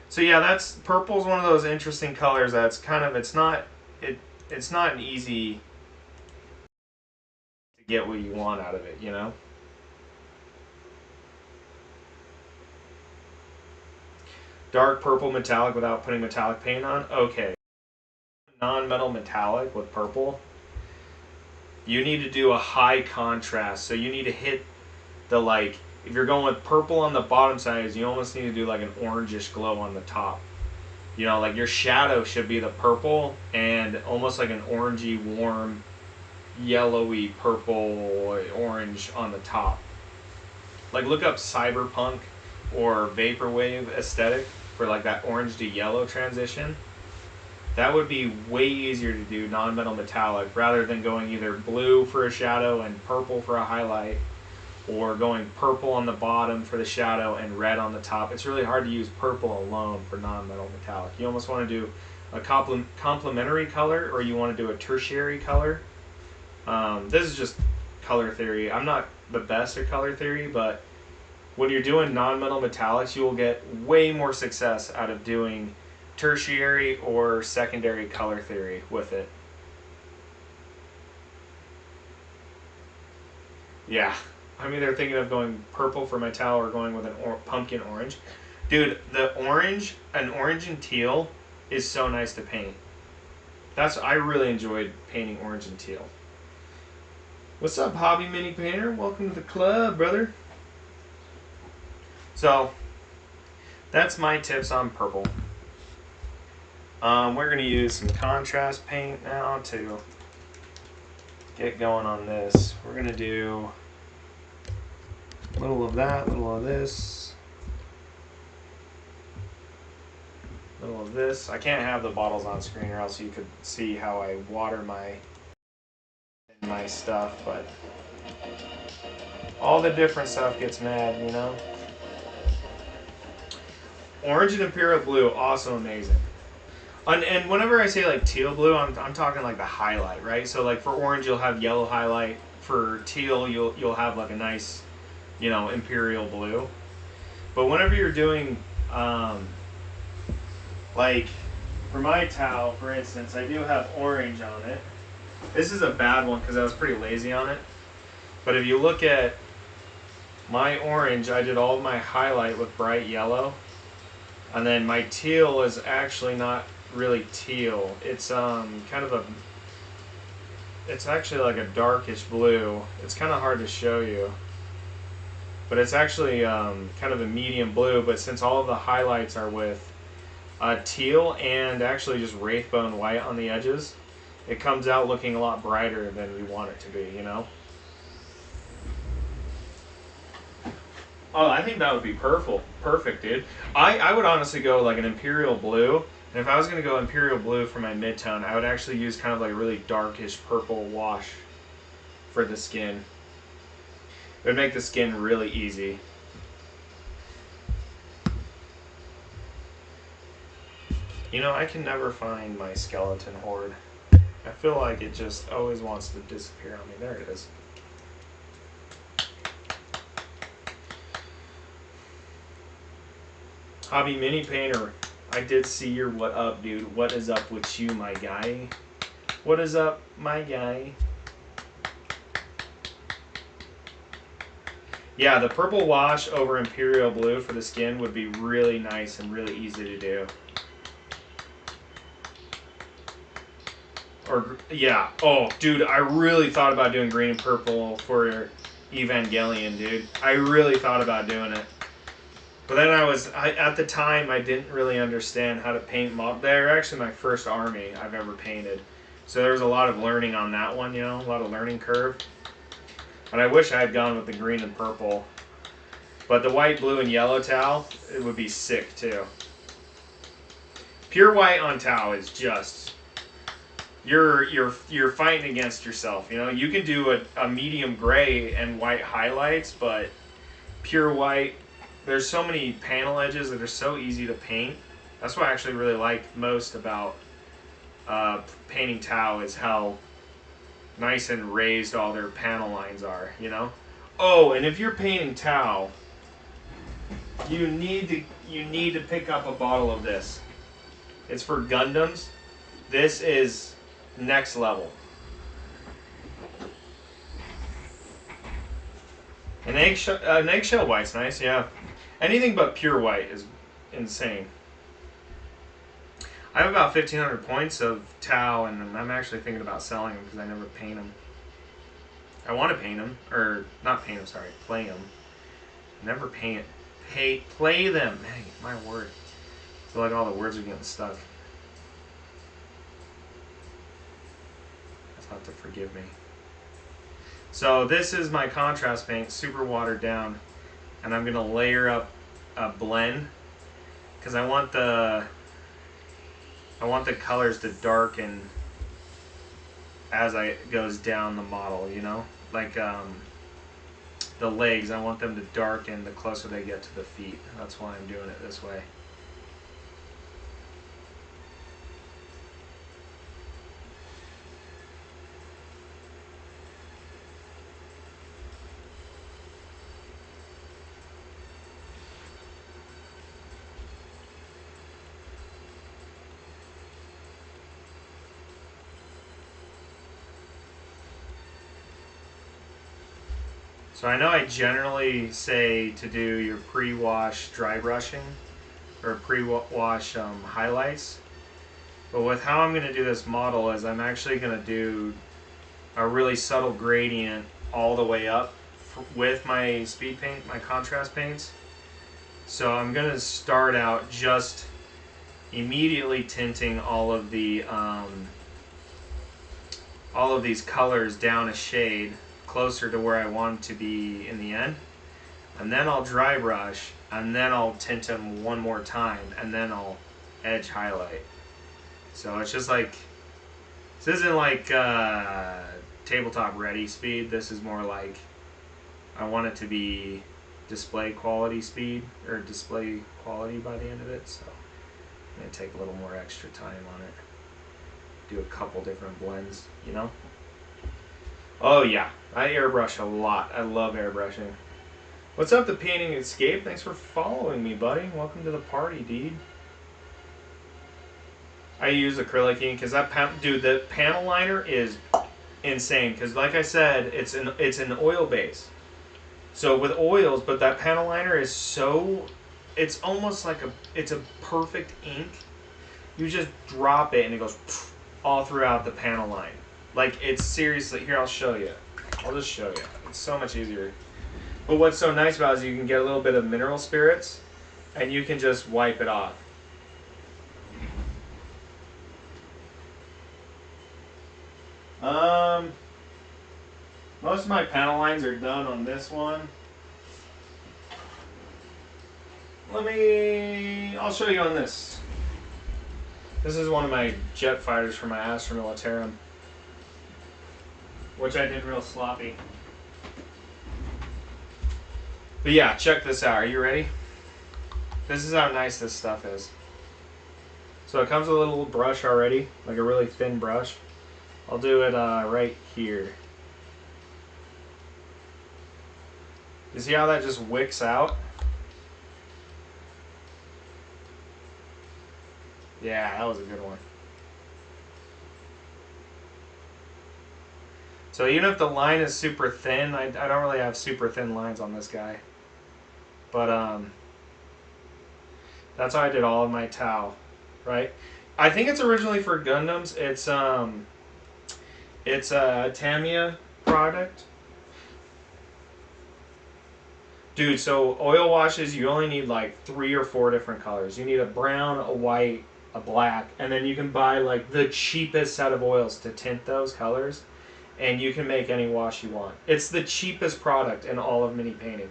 So yeah, that's purple's one of those interesting colors that's kind of, it's not an easy to get what you want out of it, you know? Dark purple metallic without putting metallic paint on? Okay. Non-metal metallic with purple, you need to do a high contrast. So you need to hit the, like, if you're going with purple on the bottom side, you almost need to do like an orangish glow on the top. You know, like your shadow should be the purple and almost like an orangey, warm, yellowy purple, orange on the top. Like look up cyberpunk or vaporwave aesthetic for like that orange to yellow transition. That would be way easier to do non-metal metallic rather than going either blue for a shadow and purple for a highlight, or going purple on the bottom for the shadow and red on the top. It's really hard to use purple alone for non-metal metallic. You almost want to do a complementary color, or you want to do a tertiary color. This is just color theory. I'm not the best at color theory, but when you're doing non-metal metallics, you will get way more success out of doing tertiary or secondary color theory with it. Yeah, I'm either thinking of going purple for my towel or going with an pumpkin orange. Dude, an orange and teal is so nice to paint. I really enjoyed painting orange and teal. What's up, hobby mini painter? Welcome to the club, brother. So, that's my tips on purple. We're going to use some contrast paint now to get going on this. We're going to do a little of that, a little of this, a little of this. I can't have the bottles on screen or else you could see how I water my stuff, but all the different stuff gets mad, you know? Orange and Imperial Blue, also amazing. And whenever I say like teal blue, I'm talking like the highlight, right? So like for orange, you'll have yellow highlight. For teal, you'll have like a nice, you know, imperial blue. But whenever you're doing, like for my towel, for instance, I do have orange on it. This is a bad one because I was pretty lazy on it. But if you look at my orange, I did all of my highlight with bright yellow. And then my teal is actually not really teal. It's kind of a, it's actually like a darkish blue. It's kind of hard to show you. But it's actually kind of a medium blue, but since all of the highlights are with teal and actually just wraithbone white on the edges, it comes out looking a lot brighter than we want it to be, you know? Oh, I think that would be perfect, dude. I would honestly go like an imperial blue, and if I was going to go imperial blue for my midtone, I would actually use kind of like a really darkish purple wash for the skin. It would make the skin really easy. You know, I can never find my skeleton horde. I feel like it just always wants to disappear on me. There it is. Hobby Mini Painter, I did see your what up, dude. What is up with you, my guy? What is up, my guy? Yeah, the purple wash over imperial blue for the skin would be really nice and really easy to do. Or, yeah. Oh, dude, I really thought about doing green and purple for Evangelion, dude. I really thought about doing it. But then at the time, I didn't really understand how to paint mob. They're actually my first army I've ever painted. So there was a lot of learning on that one, you know, a lot of learning curve. But I wish I had gone with the green and purple. But the white, blue, and yellow Tau, it would be sick too. Pure white on Tau is just, you're fighting against yourself. You know, you can do a medium gray and white highlights, but pure white, there's so many panel edges that are so easy to paint. That's what I actually really like most about painting Tau, is how nice and raised all their panel lines are, you know? Oh, and if you're painting Tau, you need to pick up a bottle of this. It's for Gundams. This is next level. An eggshell white's nice, yeah. Anything but pure white is insane. I have about 1,500 points of Tau, and I'm actually thinking about selling them because I never paint them. I want to paint them, or not paint them, sorry, play them. Never paint, play them. Dang, my word. I feel like all the words are getting stuck. You'll have to forgive me. So this is my contrast paint, super watered down, and I'm gonna layer up a blend because I want the colors to darken as it goes down the model, you know? Like the legs, I want them to darken the closer they get to the feet. That's why I'm doing it this way. So I know I generally say to do your pre-wash dry brushing or pre-wash highlights, but with how I'm going to do this model is I'm actually going to do a really subtle gradient all the way up with my speed paint, my contrast paints. So I'm going to start out just immediately tinting all of these colors down a shade closer to where I want to be in the end, and then I'll dry brush, and then I'll tint them one more time, and then I'll edge highlight. So it's just like, this isn't like tabletop ready speed. This is more like I want it to be display quality speed, or display quality by the end of it. So I'm gonna take a little more extra time on it, do a couple different blends, you know. Oh yeah, I airbrush a lot. I love airbrushing. What's up, the Painting Escape? Thanks for following me, buddy. Welcome to the party, dude. I use acrylic ink because that dude, the panel liner is insane because, like I said, it's an oil base. So with oils, but that panel liner is so, it's almost like it's a perfect ink. You just drop it and it goes all throughout the panel line. Like it's seriously, here I'll show you. I'll just show you. It's so much easier. But what's so nice about it is you can get a little bit of mineral spirits and you can just wipe it off. Most of my panel lines are done on this one. I'll show you on this. This is one of my jet fighters for my Astra Militarum, which I did real sloppy. But yeah, check this out. Are you ready? This is how nice this stuff is. So it comes with a little brush already, like a really thin brush. I'll do it right here. You see how that just wicks out? Yeah, that was a good one. So even if the line is super thin, I don't really have super thin lines on this guy. But that's how I did all of my Tau, right? I think it's originally for Gundams. It's a Tamiya product. Dude, so oil washes, you only need like 3 or 4 different colors. You need a brown, a white, a black, and then you can buy like the cheapest set of oils to tint those colors, and you can make any wash you want. It's the cheapest product in all of mini painting.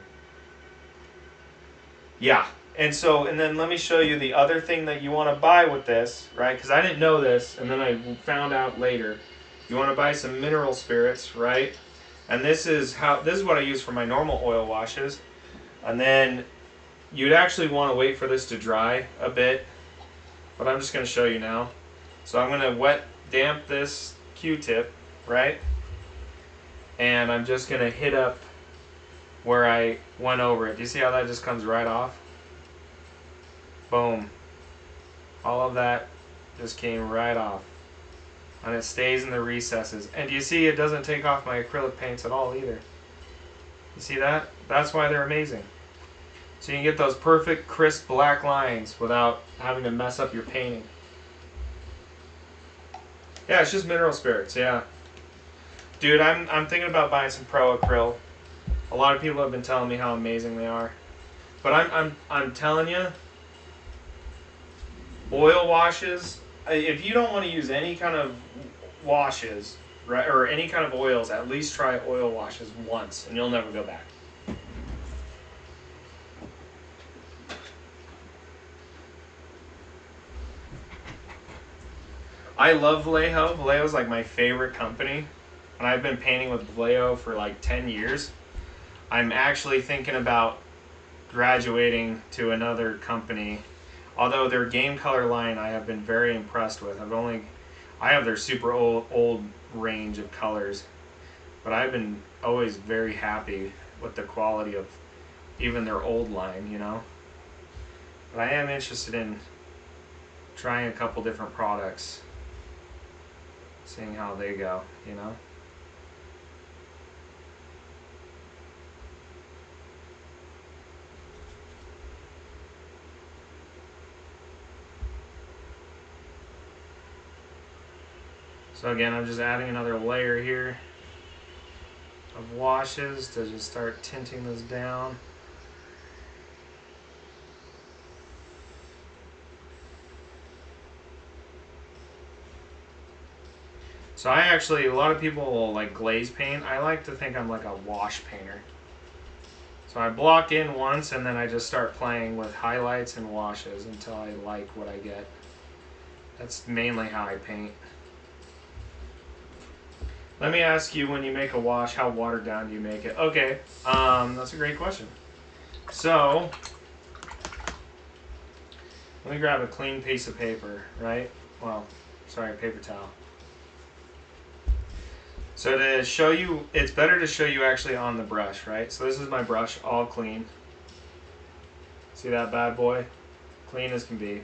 Yeah, and then let me show you the other thing that you want to buy with this, right? Because I didn't know this, and then I found out later. You want to buy some mineral spirits, right? And this is what I use for my normal oil washes. And then you'd actually want to wait for this to dry a bit, but I'm just going to show you now. So I'm going to wet damp this Q-tip, right? And I'm just going to hit up where I went over it. Do you see how that just comes right off? Boom. All of that just came right off. And it stays in the recesses. And you see it doesn't take off my acrylic paints at all either. You see that? That's why they're amazing. So you can get those perfect crisp black lines without having to mess up your painting. Yeah, it's just mineral spirits, yeah. Dude, I'm thinking about buying some Pro Acryl. A lot of people have been telling me how amazing they are. But I'm telling you, oil washes, if you don't want to use any kind of washes, right, or any kind of oils, at least try oil washes once and you'll never go back. I love Vallejo. Vallejo's like my favorite company, and I've been painting with Vallejo for like 10 years. I'm actually thinking about graduating to another company, although their game color line I have been very impressed with. I have their super old range of colors, but I've been always very happy with the quality of even their old line, you know. But I am interested in trying a couple different products, seeing how they go, you know. So again, I'm just adding another layer here of washes to just start tinting this down. So a lot of people will like glaze paint. I like to think I'm like a wash painter. So I block in once and then I just start playing with highlights and washes until I like what I get. That's mainly how I paint. Let me ask you, when you make a wash, how watered down do you make it? Okay, that's a great question. So, let me grab a clean piece of paper, right? Well, sorry, paper towel. So to show you, it's better to show you actually on the brush, right? So this is my brush, all clean. See that bad boy? Clean as can be.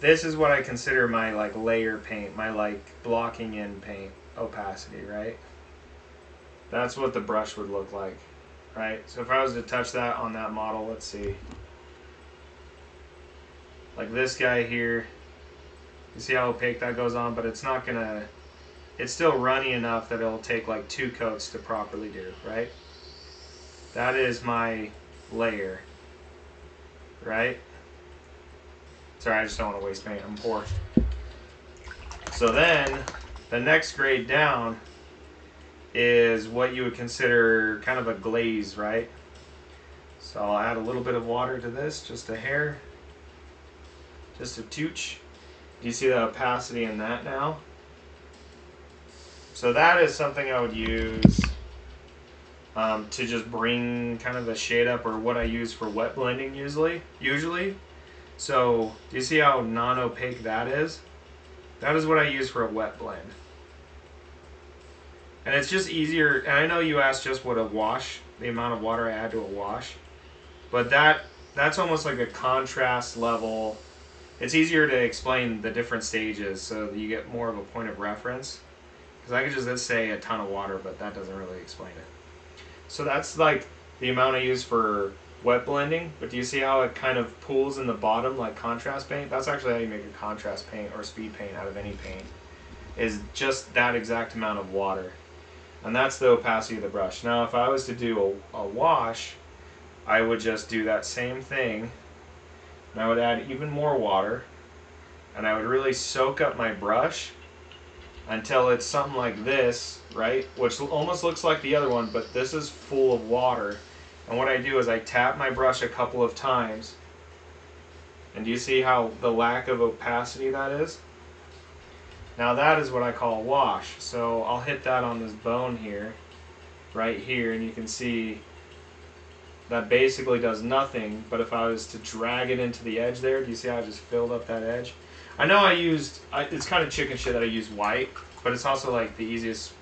this is what I consider my like layer paint, my like blocking in paint opacity, right? That's what the brush would look like, right? So if I was to touch that on that model, let's see. Like this guy here, you see how opaque that goes on, but it's not gonna, it's still runny enough that it'll take like 2 coats to properly do, right? That is my layer, right? Sorry, I just don't want to waste paint, I'm poor. So then, the next grade down is what you would consider kind of a glaze, right? So I'll add a little bit of water to this, just a hair, just a touch. Do you see the opacity in that now? So that is something I would use to just bring kind of the shade up, or what I use for wet blending usually. So do you see how non-opaque that is? That is what I use for a wet blend. And it's just easier, and I know you asked just what a wash, the amount of water I add to a wash, but that's almost like a contrast level. It's easier to explain the different stages so that you get more of a point of reference. Because I could just say a ton of water, but that doesn't really explain it. So that's like the amount I use for wet blending, but do you see how it kind of pools in the bottom like contrast paint? That's actually how you make a contrast paint or speed paint out of any paint, is just that exact amount of water. And that's the opacity of the brush. Now if I was to do a wash, I would just do that same thing, and I would add even more water, and I would really soak up my brush until it's something like this, right? Which almost looks like the other one, but this is full of water. And what I do is I tap my brush a couple of times, and do you see how the lack of opacity that is? Now that is what I call a wash. So I'll hit that on this bone here, right here, and you can see that basically does nothing. But if I was to drag it into the edge there, do you see how I just filled up that edge? I know it's kind of chicken shit that I use white, but it's also like the easiest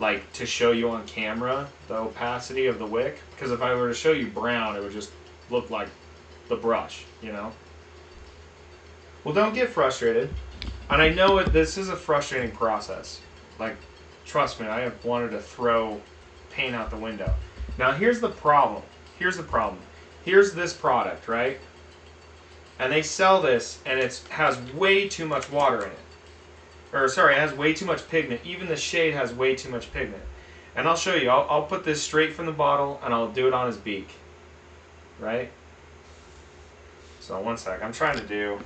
like to show you on camera the opacity of the wick, because if I were to show you brown, it would just look like the brush, you know? Well, don't get frustrated. And I know this is a frustrating process. Like, trust me, I have wanted to throw paint out the window. Now, here's the problem. Here's this product, right? And they sell this, and it has way too much water in it. Or, sorry, it has way too much pigment. Even the shade has way too much pigment. And I'll show you. I'll put this straight from the bottle, and I'll do it on his beak. Right? So, one sec. I'm trying to do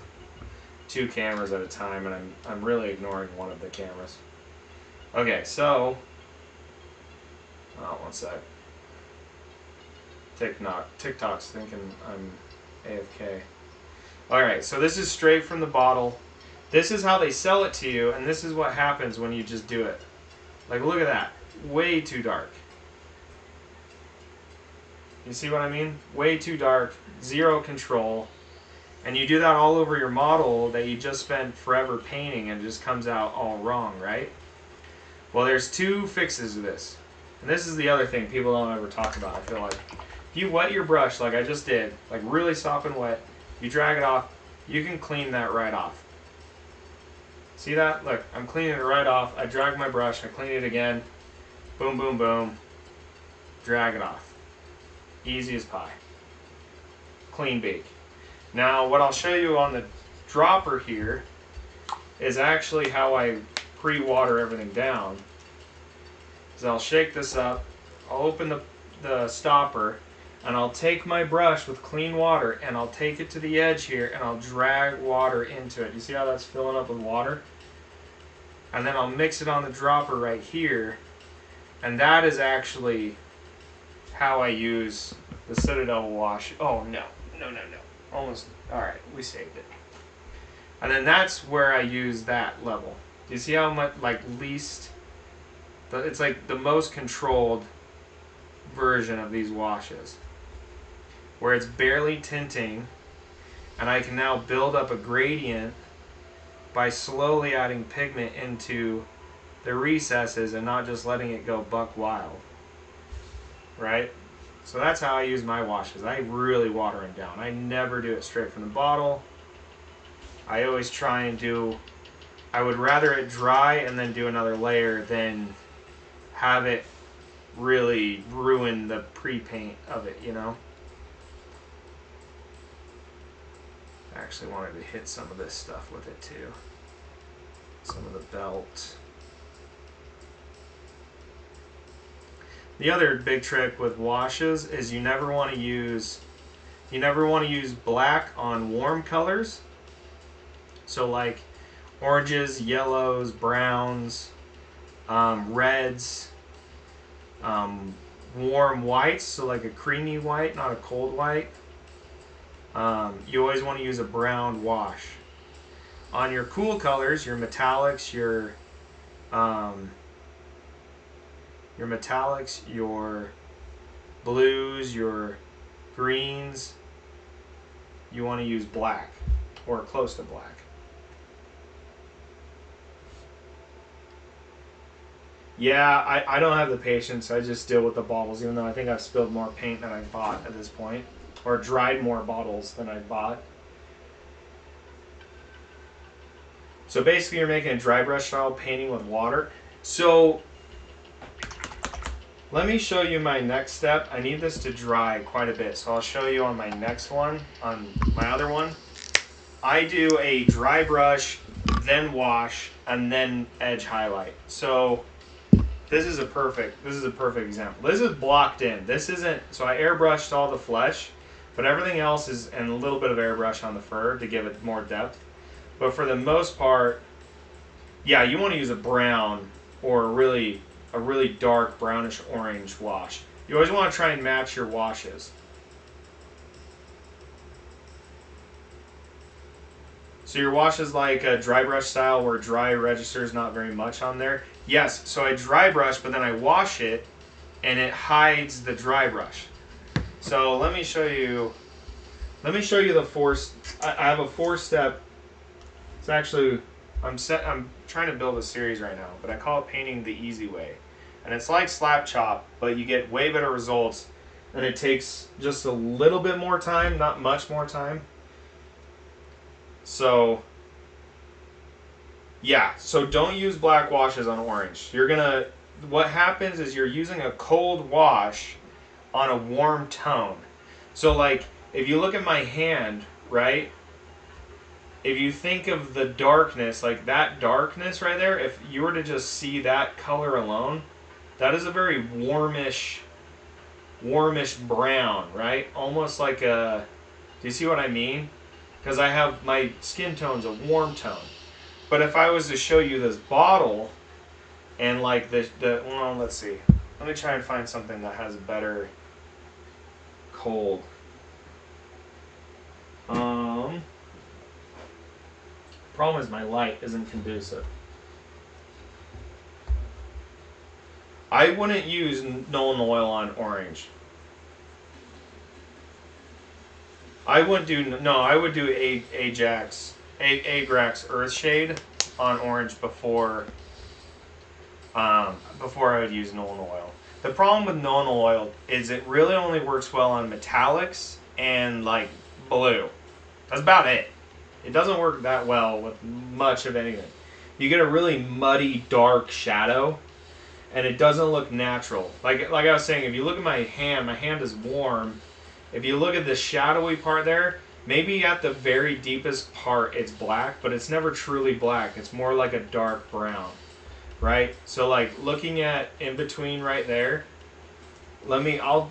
2 cameras at a time, and I'm really ignoring one of the cameras. Okay, so one sec. TikTok's thinking I'm AFK. Alright, so this is straight from the bottle. This is how they sell it to you, and this is what happens when you just do it. Like, look at that. Way too dark. You see what I mean? Way too dark, zero control. And you do that all over your model that you just spent forever painting, and it just comes out all wrong, right? Well, there's 2 fixes to this. And this is the other thing people don't ever talk about, I feel like. If you wet your brush like I just did, like really soft and wet, you drag it off, you can clean that right off. See that? Look, I'm cleaning it right off. I drag my brush, I clean it again. Boom, boom, boom. Drag it off. Easy as pie. Clean bake. Now, what I'll show you on the dropper here is actually how I pre-water everything down. So I'll shake this up, I'll open the stopper, and I'll take my brush with clean water, and I'll take it to the edge here, and I'll drag water into it. You see how that's filling up with water? And then I'll mix it on the dropper right here, and that is actually how I use the Citadel wash. Oh, no. Almost. Alright, we saved it. And then that's where I use that level. Do you see how much, like, least... It's like the most controlled version of these washes, where it's barely tinting, and I can now build up a gradient by slowly adding pigment into the recesses and not just letting it go buck wild. Right? So that's how I use my washes. I really water them down. I never do it straight from the bottle. I always try and do, I would rather it dry and then do another layer than have it really ruin the pre-paint of it, you know? I actually wanted to hit some of this stuff with it too. Some of the belt. The other big trick with washes is you never want to use black on warm colors. So like oranges, yellows, browns, reds, warm whites, so like a creamy white, not a cold white. You always want to use a brown wash. On your cool colors, your metallics, your blues, your greens, you want to use black or close to black. Yeah, I don't have the patience. I just deal with the bottles, even though I think I've spilled more paint than I bought at this point. Or dried more bottles than I bought. So basically you're making a dry brush style painting with water. So let me show you my next step. I need this to dry quite a bit. So I'll show you on my next one, on my other one. I do a dry brush, then wash, and then edge highlight. So this is a perfect example. This is blocked in. This isn't, so I airbrushed all the flesh, but everything else is, and a little bit of airbrush on the fur to give it more depth. But for the most part, yeah, you want to use a brown or a really dark brownish orange wash. You always want to try and match your washes. So your wash is like a dry brush style where dry registers not very much on there. Yes, so I dry brush, but then I wash it and it hides the dry brush. So let me show you the I have a 4-step. It's actually, I'm trying to build a series right now, but I call it painting the easy way. And it's like slap chop, but you get way better results and it takes just a little bit more time, not much more time. So yeah, so don't use black washes on orange. What happens is you're using a cold wash on a warm tone. So like, if you look at my hand, right? If you think of the darkness, like that darkness right there, if you were to just see that color alone, that is a very warmish brown, right? Almost like a, do you see what I mean? Because I have, my skin tone's a warm tone. But if I was to show you this bottle, and like well, let's see. Let me try and find something that has better cold. Problem is my light isn't conducive. I wouldn't use Nolan oil on orange. I would do Agrax Earthshade on orange before I would use Nolan oil. The problem with Nolan oil is it really only works well on metallics and like blue. That's about it. It doesn't work that well with much of anything. You get a really muddy, dark shadow, and it doesn't look natural. Like I was saying, if you look at my hand is warm. If you look at the shadowy part there, maybe at the very deepest part it's black, but it's never truly black. It's more like a dark brown, right? So like looking at in between right there, I'll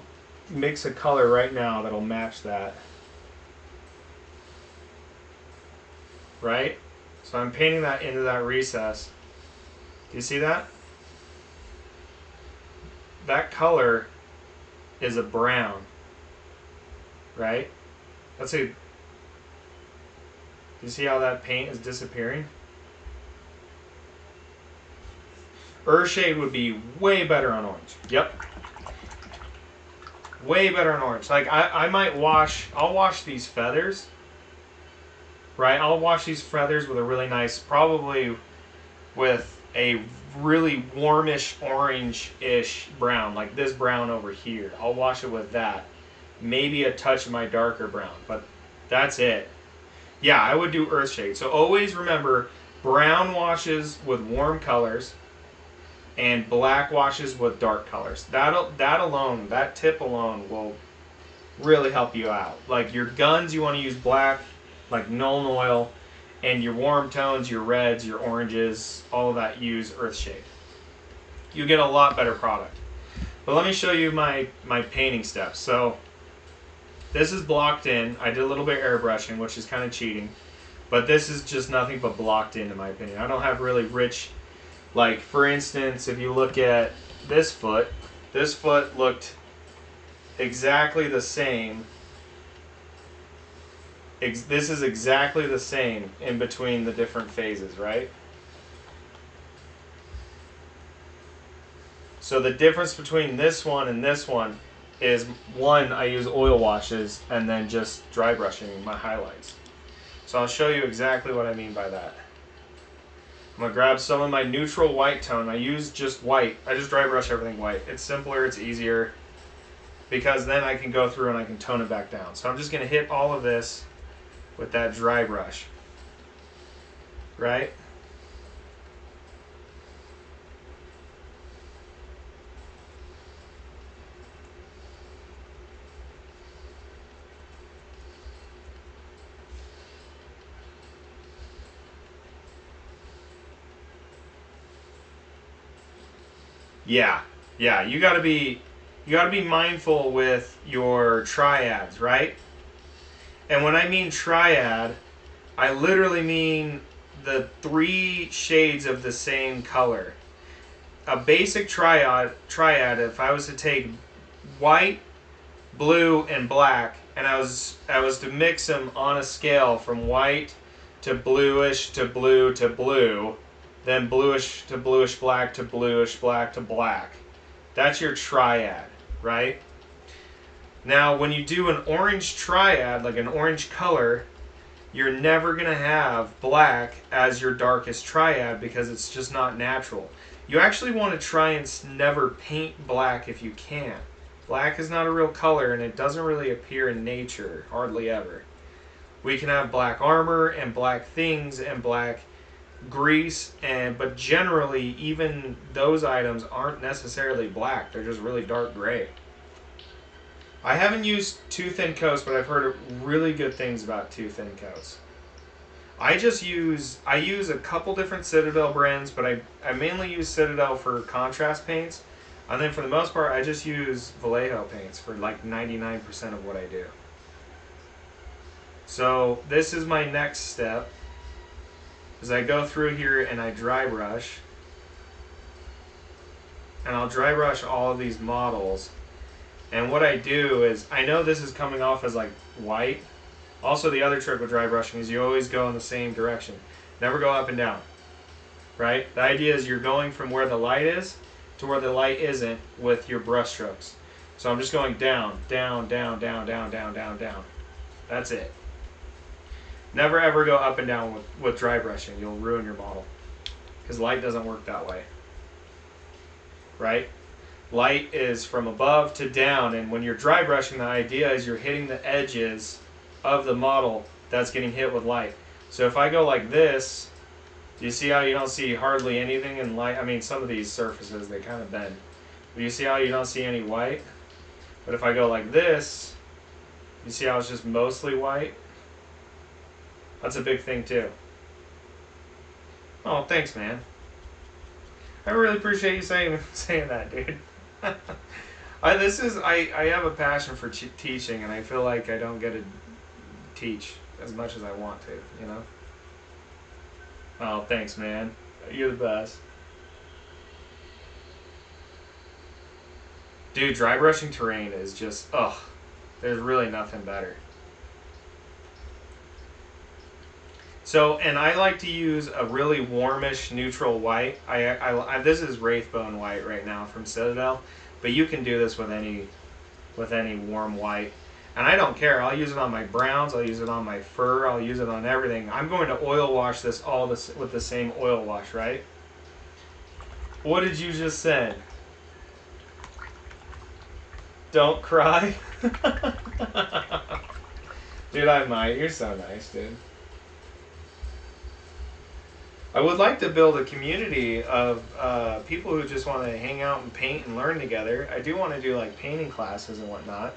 mix a color right now that'll match that. Right? So I'm painting that into that recess. Do you see that? That color is a brown. Right? Let's see. Do you see how that paint is disappearing? Earthshade would be way better on orange. Yep. Way better on orange. Like I'll wash these feathers. Right? I'll wash these feathers with a really nice, probably with a really warmish orange-ish brown, like this brown over here. I'll wash it with that. Maybe a touch of my darker brown, but that's it. Yeah, I would do Earthshade. So always remember brown washes with warm colors and black washes with dark colors. That alone, that tip alone will really help you out. Like your guns, you want to use black, like Nuln Oil, and your warm tones, your reds, your oranges, all of that, use Earthshade. You get a lot better product. But let me show you my painting steps. So this is blocked in. I did a little bit of airbrushing, which is kind of cheating. But this is just nothing but blocked in my opinion. I don't have really rich, like for instance, if you look at this foot looked exactly the same. This is exactly the same in between the different phases, right? So the difference between this one and this one is one, I use oil washes and then just dry brushing my highlights. So I'll show you exactly what I mean by that. I'm going to grab some of my neutral white tone. I use just white. I just dry brush everything white. It's simpler, it's easier, because then I can go through and I can tone it back down. So I'm just going to hit all of this with that dry brush, right? Yeah, yeah. You gotta be mindful with your triads, right? And when I mean triad, I literally mean the three shades of the same color. A basic triad. If I was to take white, blue, and black, and I was to mix them on a scale from white to bluish to blue to blue, then bluish to bluish black to bluish black to black. That's your triad, right? Now, when you do an orange triad, like an orange color, you're never going to have black as your darkest triad because it's just not natural. You actually want to try and never paint black if you can. Black is not a real color and it doesn't really appear in nature, hardly ever. We can have black armor and black things and black grease, but generally even those items aren't necessarily black. They're just really dark gray. I haven't used too thin coats, but I've heard really good things about too thin coats. I use a couple different Citadel brands, but I mainly use Citadel for contrast paints. And then for the most part, I just use Vallejo paints for like 99% of what I do. So this is my next step. As I go through here and I dry brush. And I'll dry brush all of these models. And what I do is, I know this is coming off as like white. Also, the other trick with dry brushing is you always go in the same direction. Never go up and down. Right? The idea is you're going from where the light is to where the light isn't with your brush strokes. So I'm just going down, down, down, down, down, down, down, down. That's it. Never ever go up and down with dry brushing. You'll ruin your model. Because light doesn't work that way. Right? Light is from above to down, and when you're dry brushing, the idea is you're hitting the edges of the model that's getting hit with light. So if I go like this, do you see how you don't see hardly anything in light? I mean, some of these surfaces, they kind of bend. But you see how you don't see any white? But if I go like this, you see how it's just mostly white? That's a big thing too. Oh, thanks, man. I really appreciate you saying that, dude. I have a passion for teaching, and I feel like I don't get to teach as much as I want to, you know? Oh, thanks, man. You're the best. Dude, dry brushing terrain is just, ugh. There's really nothing better. So, and I like to use a really warmish neutral white. This is Wraithbone white right now from Citadel, but you can do this with any warm white. And I don't care. I'll use it on my browns. I'll use it on my fur. I'll use it on everything. I'm going to oil wash this with the same oil wash, right? What did you just say? Don't cry? Dude, I might. You're so nice, dude. I would like to build a community of people who just want to hang out and paint and learn together. I do want to do like painting classes and whatnot.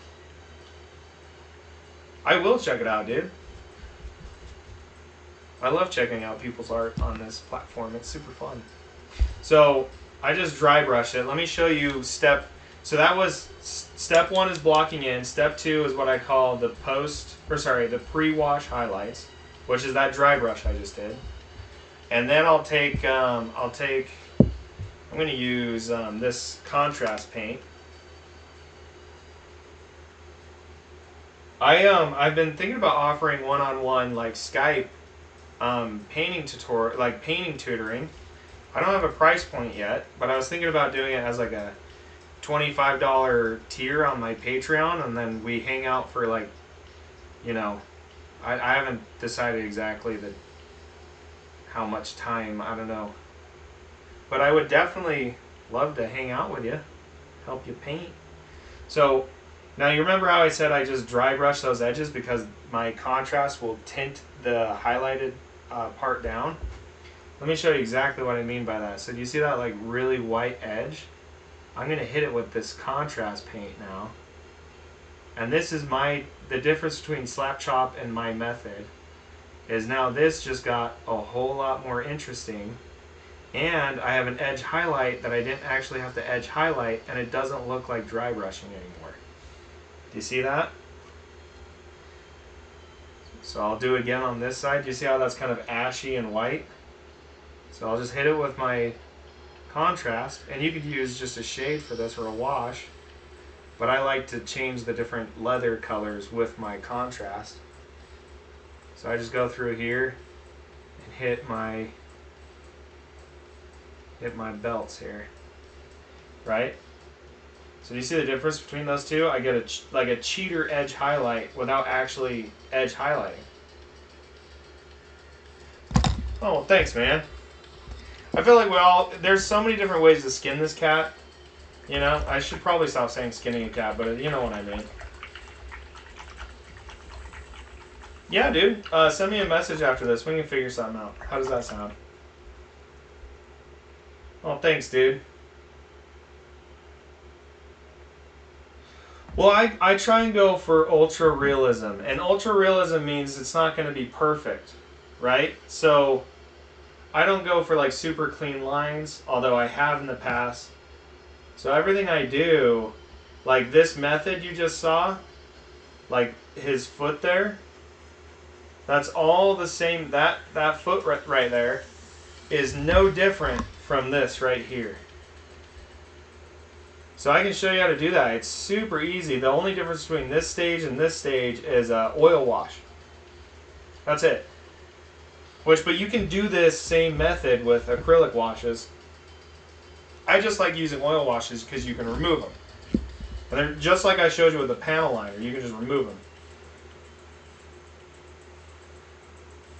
I will check it out, dude. I love checking out people's art on this platform. It's super fun. So I just dry brush it. Let me show you step. So that was step 1 is blocking in. Step 2 is what I call the the pre-wash highlights, which is that dry brush I just did. And then I'm going to use this contrast paint. I've been thinking about offering one-on-one like Skype painting tutorial, like painting tutoring. I don't have a price point yet, but I was thinking about doing it as like a $25 tier on my Patreon, and then we hang out for like, you know, I haven't decided exactly how much time, I don't know. But I would definitely love to hang out with you, help you paint. So now you remember how I said I just dry brush those edges because my contrast will tint the highlighted part down? Let me show you exactly what I mean by that. So do you see that like really white edge? I'm going to hit it with this contrast paint now. And this is the difference between slap chop and my method is now this just got a whole lot more interesting. And I have an edge highlight that I didn't actually have to edge highlight, and it doesn't look like dry brushing anymore. Do you see that? So I'll do it again on this side. Do you see how that's kind of ashy and white? So I'll just hit it with my contrast, and you could use just a shade for this or a wash, but I like to change the different leather colors with my contrast. So I just go through here and hit my belts here, right? So do you see the difference between those two? I get like a cheater edge highlight without actually edge highlighting. Oh, well, thanks, man. I feel like there's so many different ways to skin this cat. You know, I should probably stop saying skinning a cat, but you know what I mean. Yeah, dude. Send me a message after this. We can figure something out. How does that sound? Oh, thanks, dude. Well, I try and go for ultra realism, and ultra realism means it's not going to be perfect, right? So I don't go for like super clean lines, although I have in the past. So everything I do, like this method you just saw, like his foot there, that's all the same. That foot right there is no different from this right here. So I can show you how to do that. It's super easy. The only difference between this stage and this stage is oil wash. That's it. But you can do this same method with acrylic washes. I just like using oil washes because you can remove them. And they're just like I showed you with the panel liner. You can just remove them.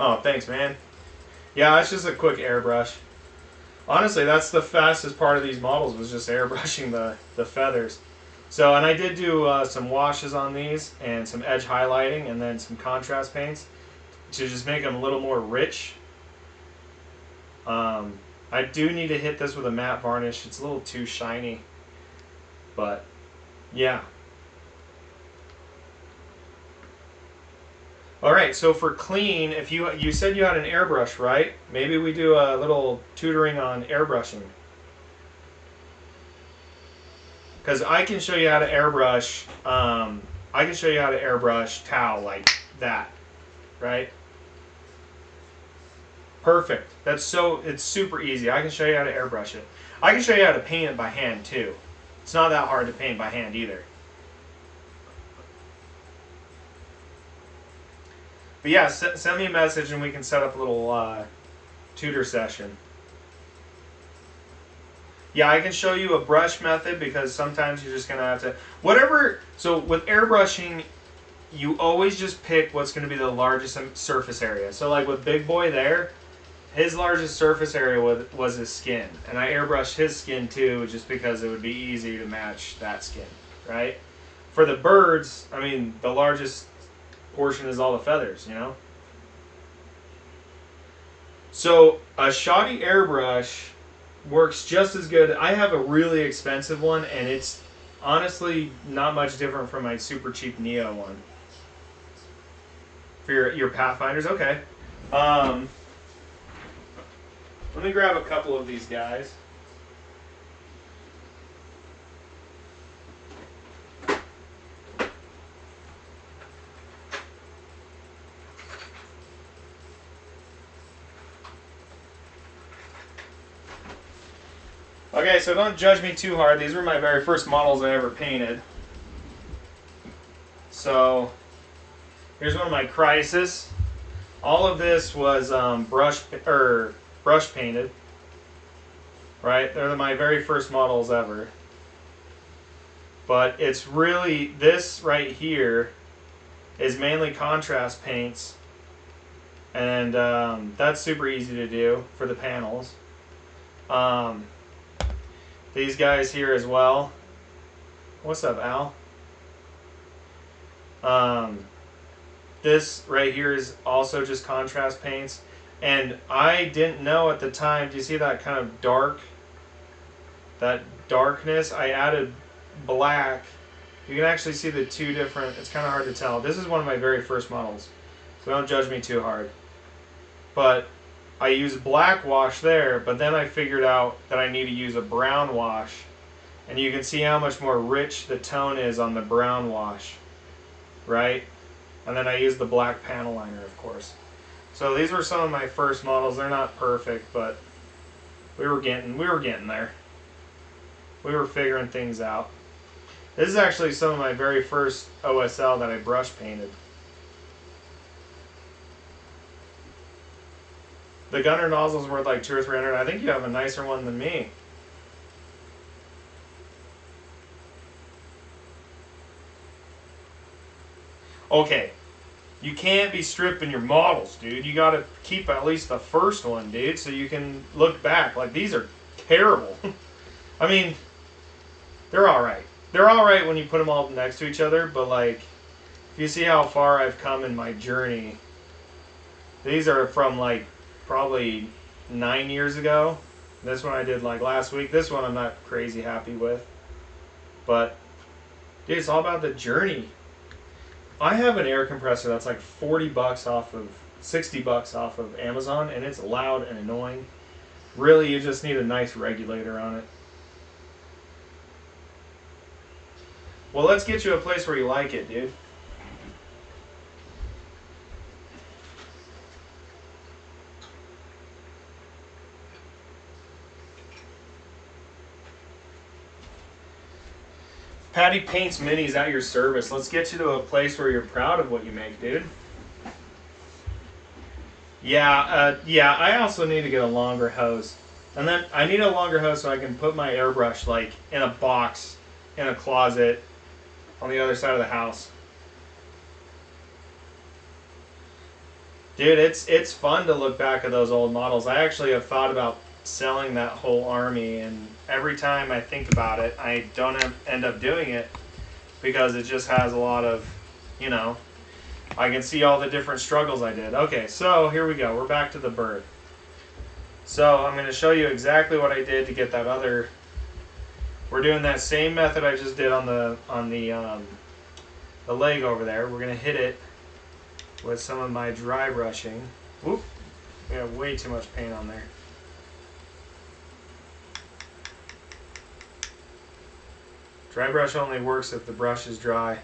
Oh, thanks, man. Yeah, it's just a quick airbrush. Honestly, that's the fastest part of these models was just airbrushing the feathers. So, and I did do some washes on these and some edge highlighting and then some contrast paints to just make them a little more rich. I do need to hit this with a matte varnish. It's a little too shiny, but yeah. All right, so for clean, if you said you had an airbrush, right? Maybe we do a little tutoring on airbrushing. Because I can show you how to airbrush. I can show you how to airbrush towel like that, right? Perfect. It's super easy. I can show you how to airbrush it. I can show you how to paint it by hand too. It's not that hard to paint by hand either. But yeah, send me a message and we can set up a little tutor session. Yeah, I can show you a brush method because sometimes you're just going to have to... So with airbrushing, you always just pick what's going to be the largest surface area. So like with Big Boy there, his largest surface area was his skin. And I airbrushed his skin too just because it would be easy to match that skin, right? For the birds, I mean, the largest portion is all the feathers, you know? So a shoddy airbrush works just as good. I have a really expensive one, and it's honestly not much different from my super cheap Neo one. For your Pathfinders, okay. Um, Let me grab a couple of these guys. Okay, so don't judge me too hard. These were my very first models I ever painted. So here's one of my Crisis. All of this was brush painted. Right, they're my very first models ever. But it's really, this right here is mainly contrast paints, and that's super easy to do for the panels. These guys here as well. What's up, Al? This right here is also just contrast paints. And I didn't know at the time, do you see that kind of that darkness? I added black. You can actually see the two different, it's kind of hard to tell. This is one of my very first models, so don't judge me too hard. But I used black wash there, but then I figured out that I need to use a brown wash. And you can see how much more rich the tone is on the brown wash, right? And then I used the black panel liner, of course. So these were some of my first models. They're not perfect, but we were getting there. We were figuring things out. This is actually some of my very first OSL that I brush painted. The Gunner nozzle's worth like $200 or $300. I think you have a nicer one than me. Okay, you can't be stripping your models, dude. You gotta keep at least the first one, dude, so you can look back. Like, these are terrible. I mean, they're alright. They're alright when you put them all next to each other, but like, if you see how far I've come in my journey, these are from like probably 9 years ago. This one I did like last week. This one I'm not crazy happy with. But, dude, it's all about the journey. I have an air compressor that's like 40 bucks off of, 60 bucks off of Amazon, and it's loud and annoying. Really, you just need a nice regulator on it. Well, let's get you a place where you like it, dude. Patty Paints Minis at your service. Let's get you to a place where you're proud of what you make, dude. Yeah, I also need to get a longer hose. And then I need a longer hose so I can put my airbrush like in a box, in a closet, on the other side of the house. Dude, it's fun to look back at those old models. I actually have thought about selling that whole army, and every time I think about it, I don't end up doing it because it just has a lot of, you know, I can see all the different struggles I did. Okay, so here we go. We're back to the bird. So I'm going to show you exactly what I did to get that other. We're doing that same method I just did on the leg over there. We're going to hit it with some of my dry brushing. Whoop! We have way too much paint on there. Dry brush only works if the brush is dry.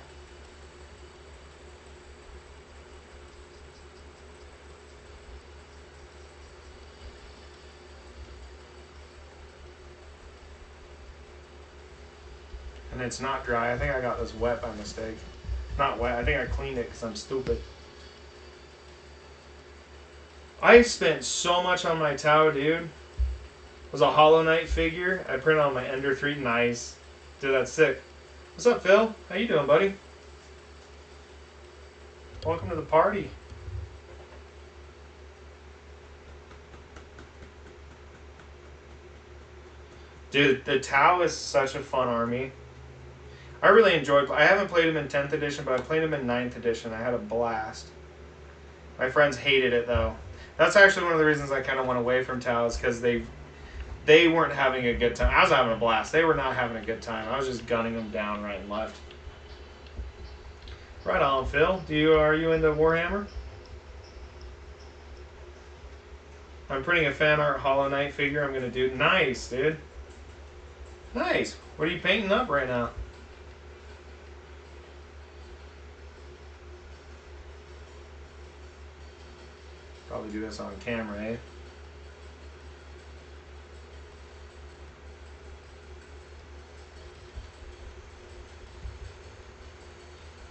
And it's not dry. I think I got this wet by mistake. Not wet. I think I cleaned it because I'm stupid. I spent so much on my Tau, dude. It was a Hollow Knight figure. I printed on my Ender 3. Nice. Dude, that's sick. What's up, Phil? How you doing, buddy? Welcome to the party. Dude, the Tau is such a fun army. I really enjoyed. I haven't played him in 10th edition, but I played him in 9th edition. I had a blast. My friends hated it though. That's actually one of the reasons I kind of went away from Tau, is because they weren't having a good time. I was having a blast. They were not having a good time. I was just gunning them down right and left. Right on, Phil. Are you into Warhammer? I'm printing a fan art Hollow Knight figure. I'm gonna do nice, dude. Nice. What are you painting up right now? Probably do this on camera, eh?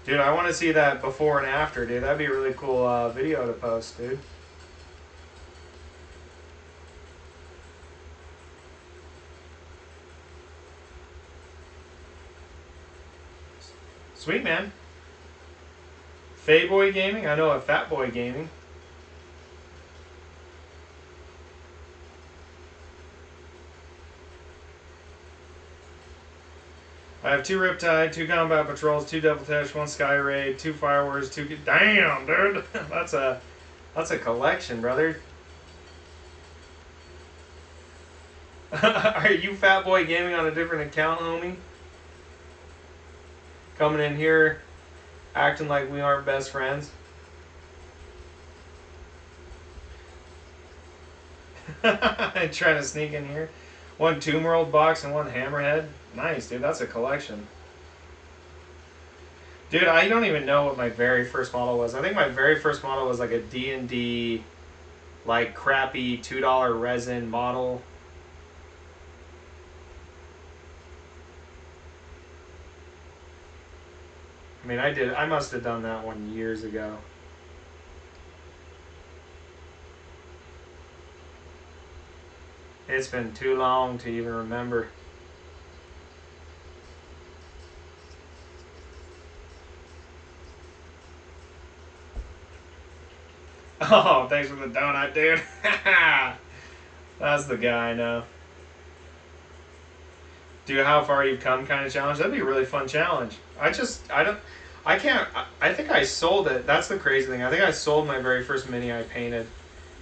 Dude, I want to see that before and after, dude. That'd be a really cool video to post, dude. Sweet, man. Boy Gaming? I know a Fat Boy Gaming. I have 2 Riptide, 2 Combat Patrols, 2 Devil Touch, 1 Sky Raid, 2 Firewars, 2... Damn, dude! That's a collection, brother. Are you Fat Boy Gaming on a different account, homie? Coming in here, acting like we aren't best friends. Trying to sneak in here. 1 Tomb World box and 1 Hammerhead. Nice, dude. That's a collection. Dude, I don't even know what my very first model was. I think my very first model was like a D&D, like crappy $2 resin model. I mean, I must have done that one years ago. It's been too long to even remember. Oh, thanks for the donut, dude. That's the guy I know. Do how far you've come kind of challenge. That'd be a really fun challenge. I think I sold it. That's the crazy thing. I think I sold my very first mini I painted.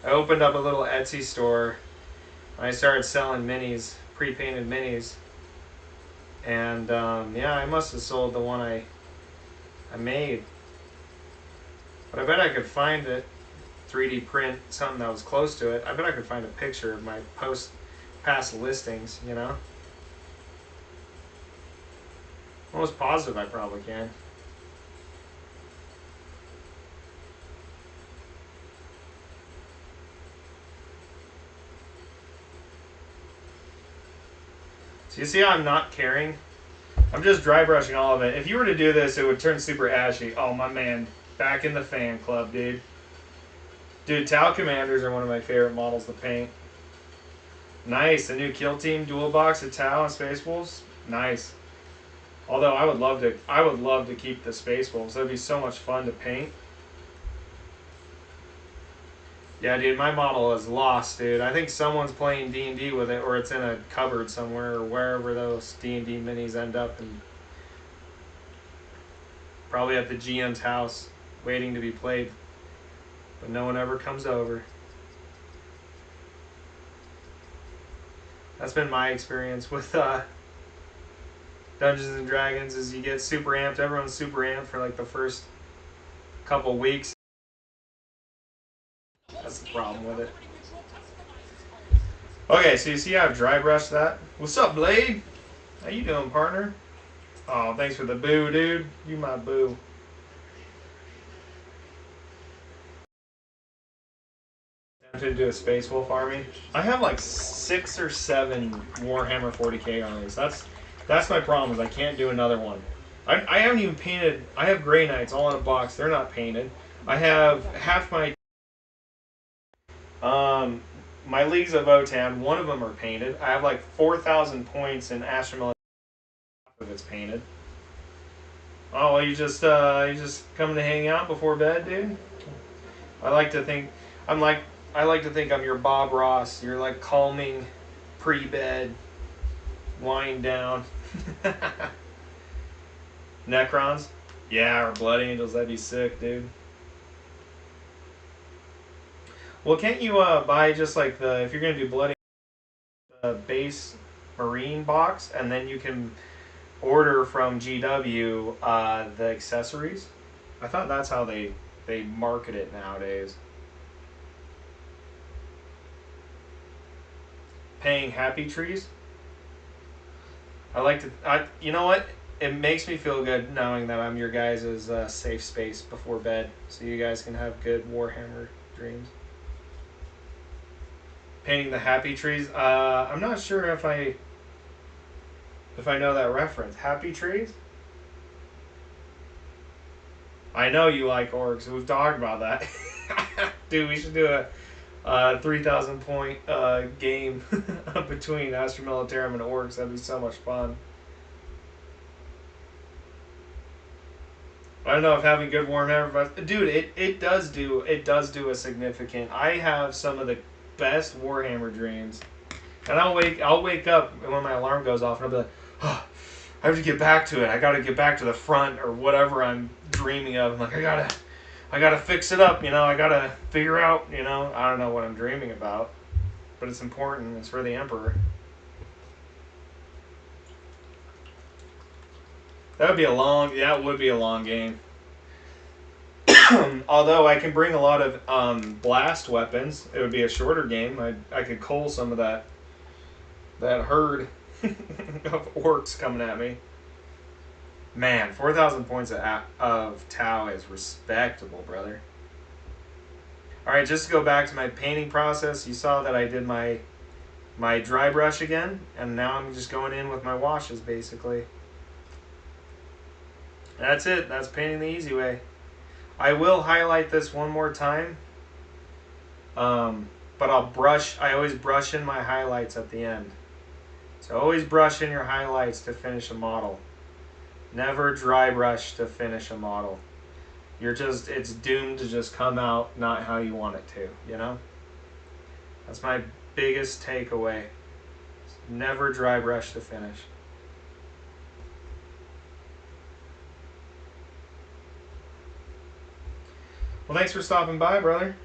I opened up a little Etsy store. And I started selling minis, pre-painted minis. And yeah, I must have sold the one I made. But I bet I could find it, 3D print something that was close to it. I bet I could find a picture of my past listings, you know? Almost positive I probably can. So you see how I'm not caring? I'm just dry brushing all of it. If you were to do this, it would turn super ashy. Oh, my man. Back in the fan club, dude. Dude, Tau Commanders are one of my favorite models to paint. Nice. The new Kill Team dual box of Tau and Space Wolves. Nice. Although I would love to keep the Space Wolves. That'd be so much fun to paint. Yeah, dude, my model is lost, dude. I think someone's playing D&D with it, or it's in a cupboard somewhere, or wherever those D&D minis end up, and probably at the GM's house, waiting to be played. But no one ever comes over. That's been my experience with Dungeons and Dragons, is you get super amped. Everyone's super amped for like the first couple weeks. That's the problem with it. Okay, so you see how I've dry brushed that? What's up, Blade? How you doing, partner? Oh, thanks for the boo, dude. You my boo. To do a Space Wolf army. I have like 6 or 7 Warhammer 40k armies. That's my problem, is I can't do another one. I haven't even painted. I have Grey Knights all in a box. They're not painted. I have half my my Leagues of Votan. One of them are painted. I have like 4,000 points in Astromel. Half of it's painted. Oh, well, you just coming to hang out before bed, dude? I like to think I'm your Bob Ross. You're like calming pre-bed, wind down. Necrons? Yeah, or Blood Angels. That'd be sick, dude. Well, can't you buy just like the if you're gonna do bloody base marine box, and then you can order from GW the accessories? I thought that's how they market it nowadays. Paying happy trees. I like to. You know what? It makes me feel good knowing that I'm your guys' safe space before bed, so you guys can have good Warhammer dreams. Painting the happy trees. I'm not sure if I know that reference. Happy trees. I know you like orcs. We've talked about that. Dude, we should do a 3,000 point game between Astra Militarum and orcs. That'd be so much fun. I don't know if having good Warhammer, but dude, it does do a significant. I have some of the best Warhammer dreams, and I'll wake up when my alarm goes off, and I'll be like, oh, I have to get back to it. I got to get back to the front or whatever I'm dreaming of. I'm like, I gotta fix it up. I gotta figure out. I don't know what I'm dreaming about, but it's important. It's for the Emperor. That would be a long game. Although I can bring a lot of blast weapons, it would be a shorter game. I could cull some of that herd of orcs coming at me. Man, 4,000 points of Tau is respectable, brother. All right, just to go back to my painting process, you saw that I did my dry brush again, and now I'm just going in with my washes, basically. That's it. That's painting the easy way. I will highlight this one more time, but I always brush in my highlights at the end. So always brush in your highlights to finish a model. Never dry brush to finish a model. It's doomed to just come out not how you want it to. That's my biggest takeaway. Never dry brush to finish. Well, thanks for stopping by, brother.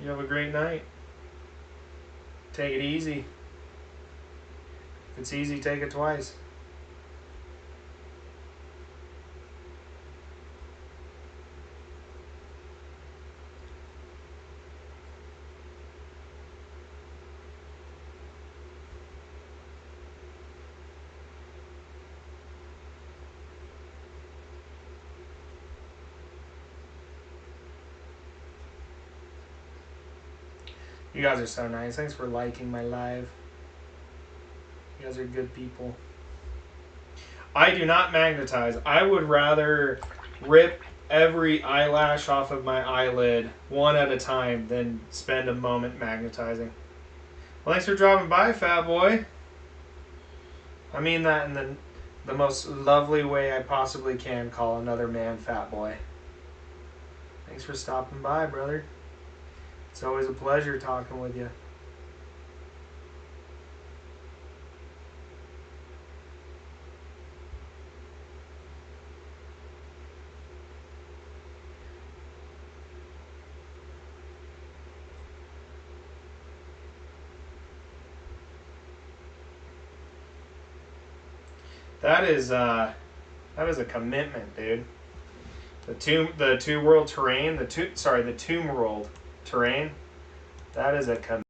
You have a great night. Take it easy. If it's easy, take it twice. You guys are so nice. Thanks for liking my live. You guys are good people. I do not magnetize. I would rather rip every eyelash off of my eyelid one at a time than spend a moment magnetizing. Well, thanks for dropping by, fat boy. I mean that in the most lovely way I possibly can call another man fat boy. Thanks for stopping by, brother. It's always a pleasure talking with you. That is a commitment, dude. The two world terrain, the tomb world terrain. That is a commitment.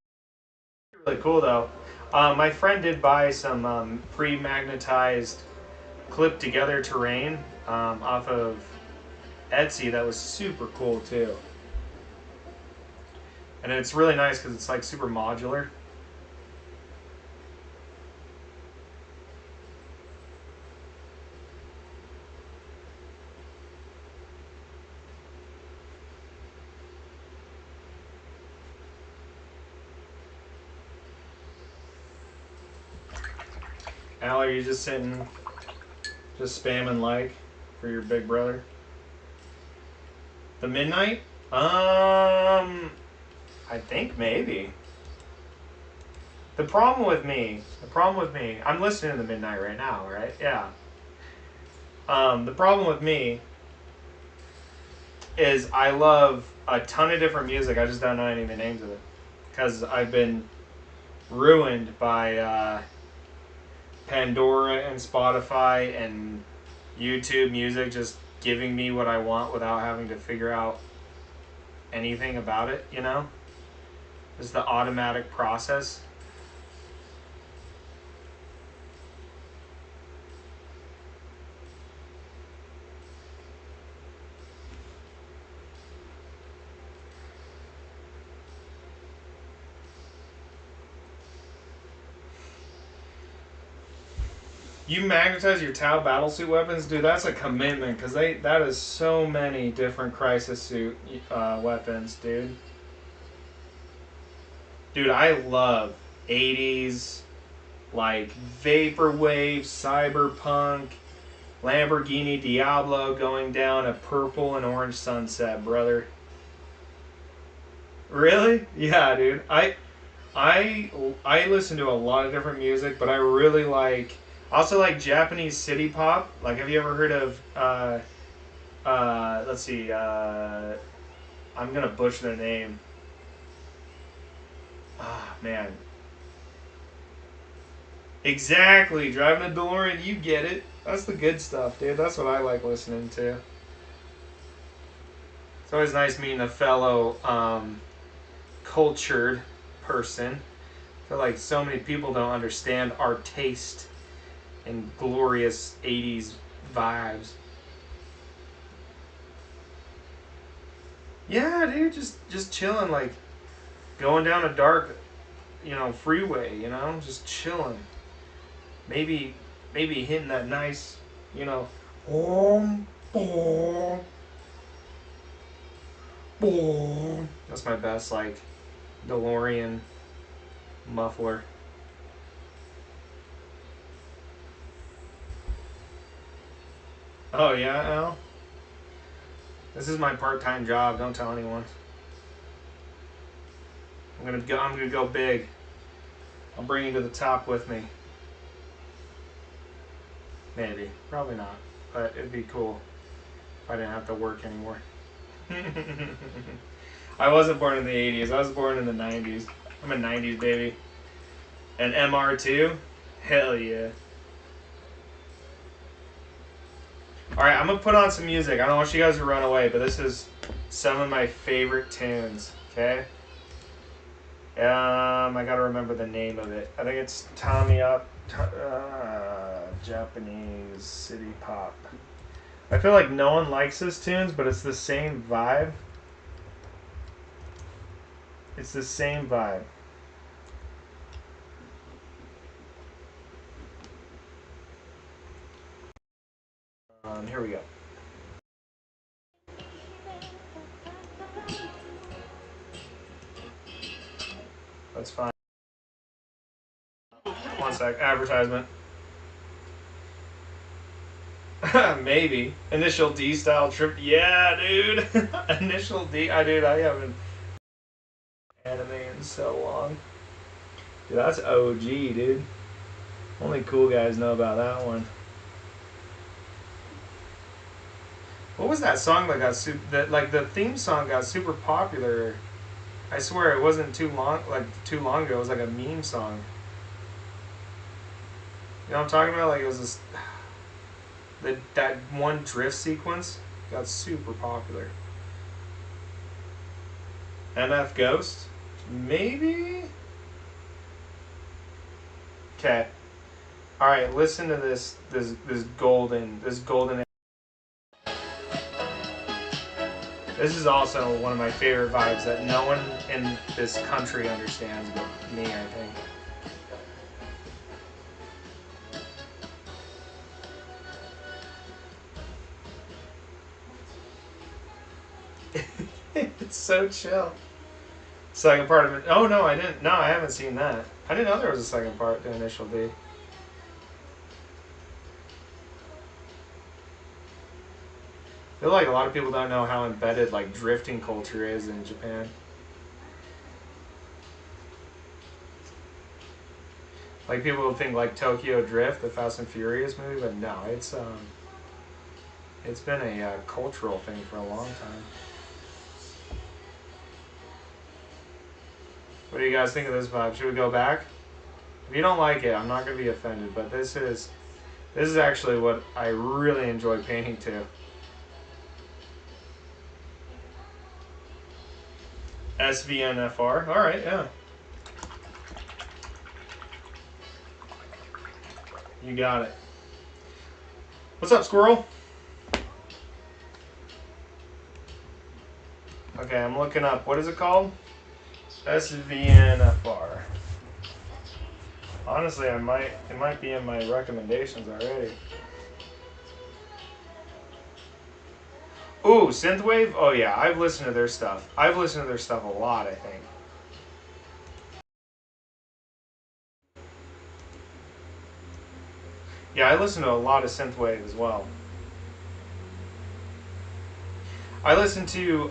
Really cool though. My friend did buy some pre-magnetized, clipped together terrain off of Etsy. That was super cool too. And it's really nice because it's like super modular. Al, are you just sitting, just spamming like for your big brother? The midnight? I think maybe. The problem with me, I'm listening to the midnight right now, right? Yeah. The problem with me is I love a ton of different music. I just don't know any of the names of it because I've been ruined by Pandora and Spotify and YouTube Music just giving me what I want without having to figure out anything about it. You know, just the automatic process. You magnetize your Tau battlesuit weapons, dude. That's a commitment because that is so many different crisis suit weapons, dude. Dude, I love 80s like vaporwave, cyberpunk, Lamborghini Diablo going down a purple and orange sunset, brother. Really? Yeah, dude. I listen to a lot of different music, but I really like also like Japanese city pop. Like, have you ever heard of let's see, I'm gonna butcher their name. Ah, man. Exactly. Driving a DeLorean, you get it. That's the good stuff, dude. That's what I like listening to. It's always nice meeting a fellow cultured person. I feel like so many people don't understand our taste in glorious 80s vibes. Yeah, dude, just chilling, like going down a dark, freeway, just chilling. Maybe maybe hitting that nice, you know, boom, boom, boom. That's my best like DeLorean muffler. Oh yeah, Al. This is my part-time job. Don't tell anyone. I'm gonna go big. I'll bring you to the top with me. Maybe. Probably not. But it'd be cool if I didn't have to work anymore. I wasn't born in the 80s. I was born in the 90s. I'm a 90s baby. And MR2? Hell yeah. Alright, I'm going to put on some music. I don't want you guys to run away, but this is some of my favorite tunes. Okay? I got to remember the name of it. I think it's Tommy Up. Japanese city pop. I feel like no one likes his tunes, but it's the same vibe. It's the same vibe. Here we go. That's fine. One sec. Advertisement. Maybe. Initial D style trip. Yeah, dude. Initial D. I haven't anime in so long. Dude, that's OG, dude. Only cool guys know about that one. What was that song that got that like the theme song got super popular? I swear it wasn't too long ago. It was like a meme song. You know what I'm talking about? Like it was this that one drift sequence got super popular. MF Ghost? Maybe? Okay. Alright, listen to this golden. This is also one of my favorite vibes that no one in this country understands but me, I think. It's so chill. Second part of it. Oh no, I didn't. No, I haven't seen that. I didn't know there was a second part to Initial D. I feel like a lot of people don't know how embedded like drifting culture is in Japan. Like people would think like Tokyo Drift, the Fast and Furious movie, but no, it's been a cultural thing for a long time. What do you guys think of this vibe? Should we go back? If you don't like it, I'm not going to be offended, but this is actually what I really enjoy painting to. SVNFR. All right, yeah. You got it. What's up, squirrel? Okay, I'm looking up. What is it called? SVNFR. Honestly, it might be in my recommendations already. Ooh, Synthwave? Oh yeah, I've listened to their stuff. I've listened to their stuff a lot, I think. Yeah, I listen to a lot of Synthwave as well. I listen to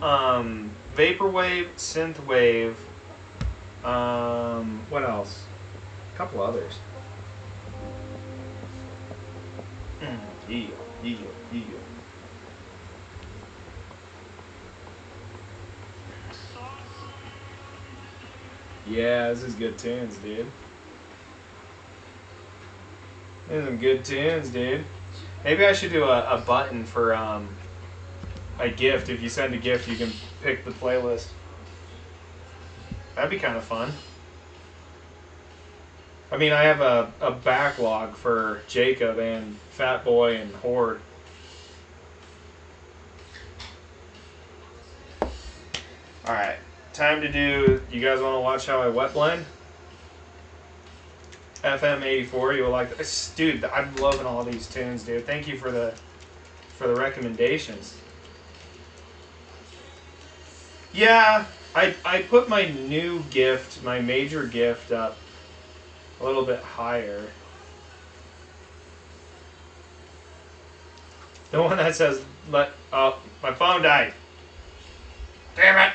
Vaporwave, Synthwave, what else? A couple others. Yeah, yeah, yeah. Yeah, this is good tunes, dude. These are some good tunes, dude. Maybe I should do a button for a gift. If you send a gift, you can pick the playlist. That'd be kind of fun. I mean, I have a backlog for Jacob and Fat Boy and Horde. Alright, time to do. You guys want to watch how I wet blend? FM84, you will like this. Dude, I'm loving all these tunes, dude. Thank you for the recommendations. Yeah, I put my new gift, my major gift, up a little bit higher. The one that says, "Let." Oh, my phone died. Damn it!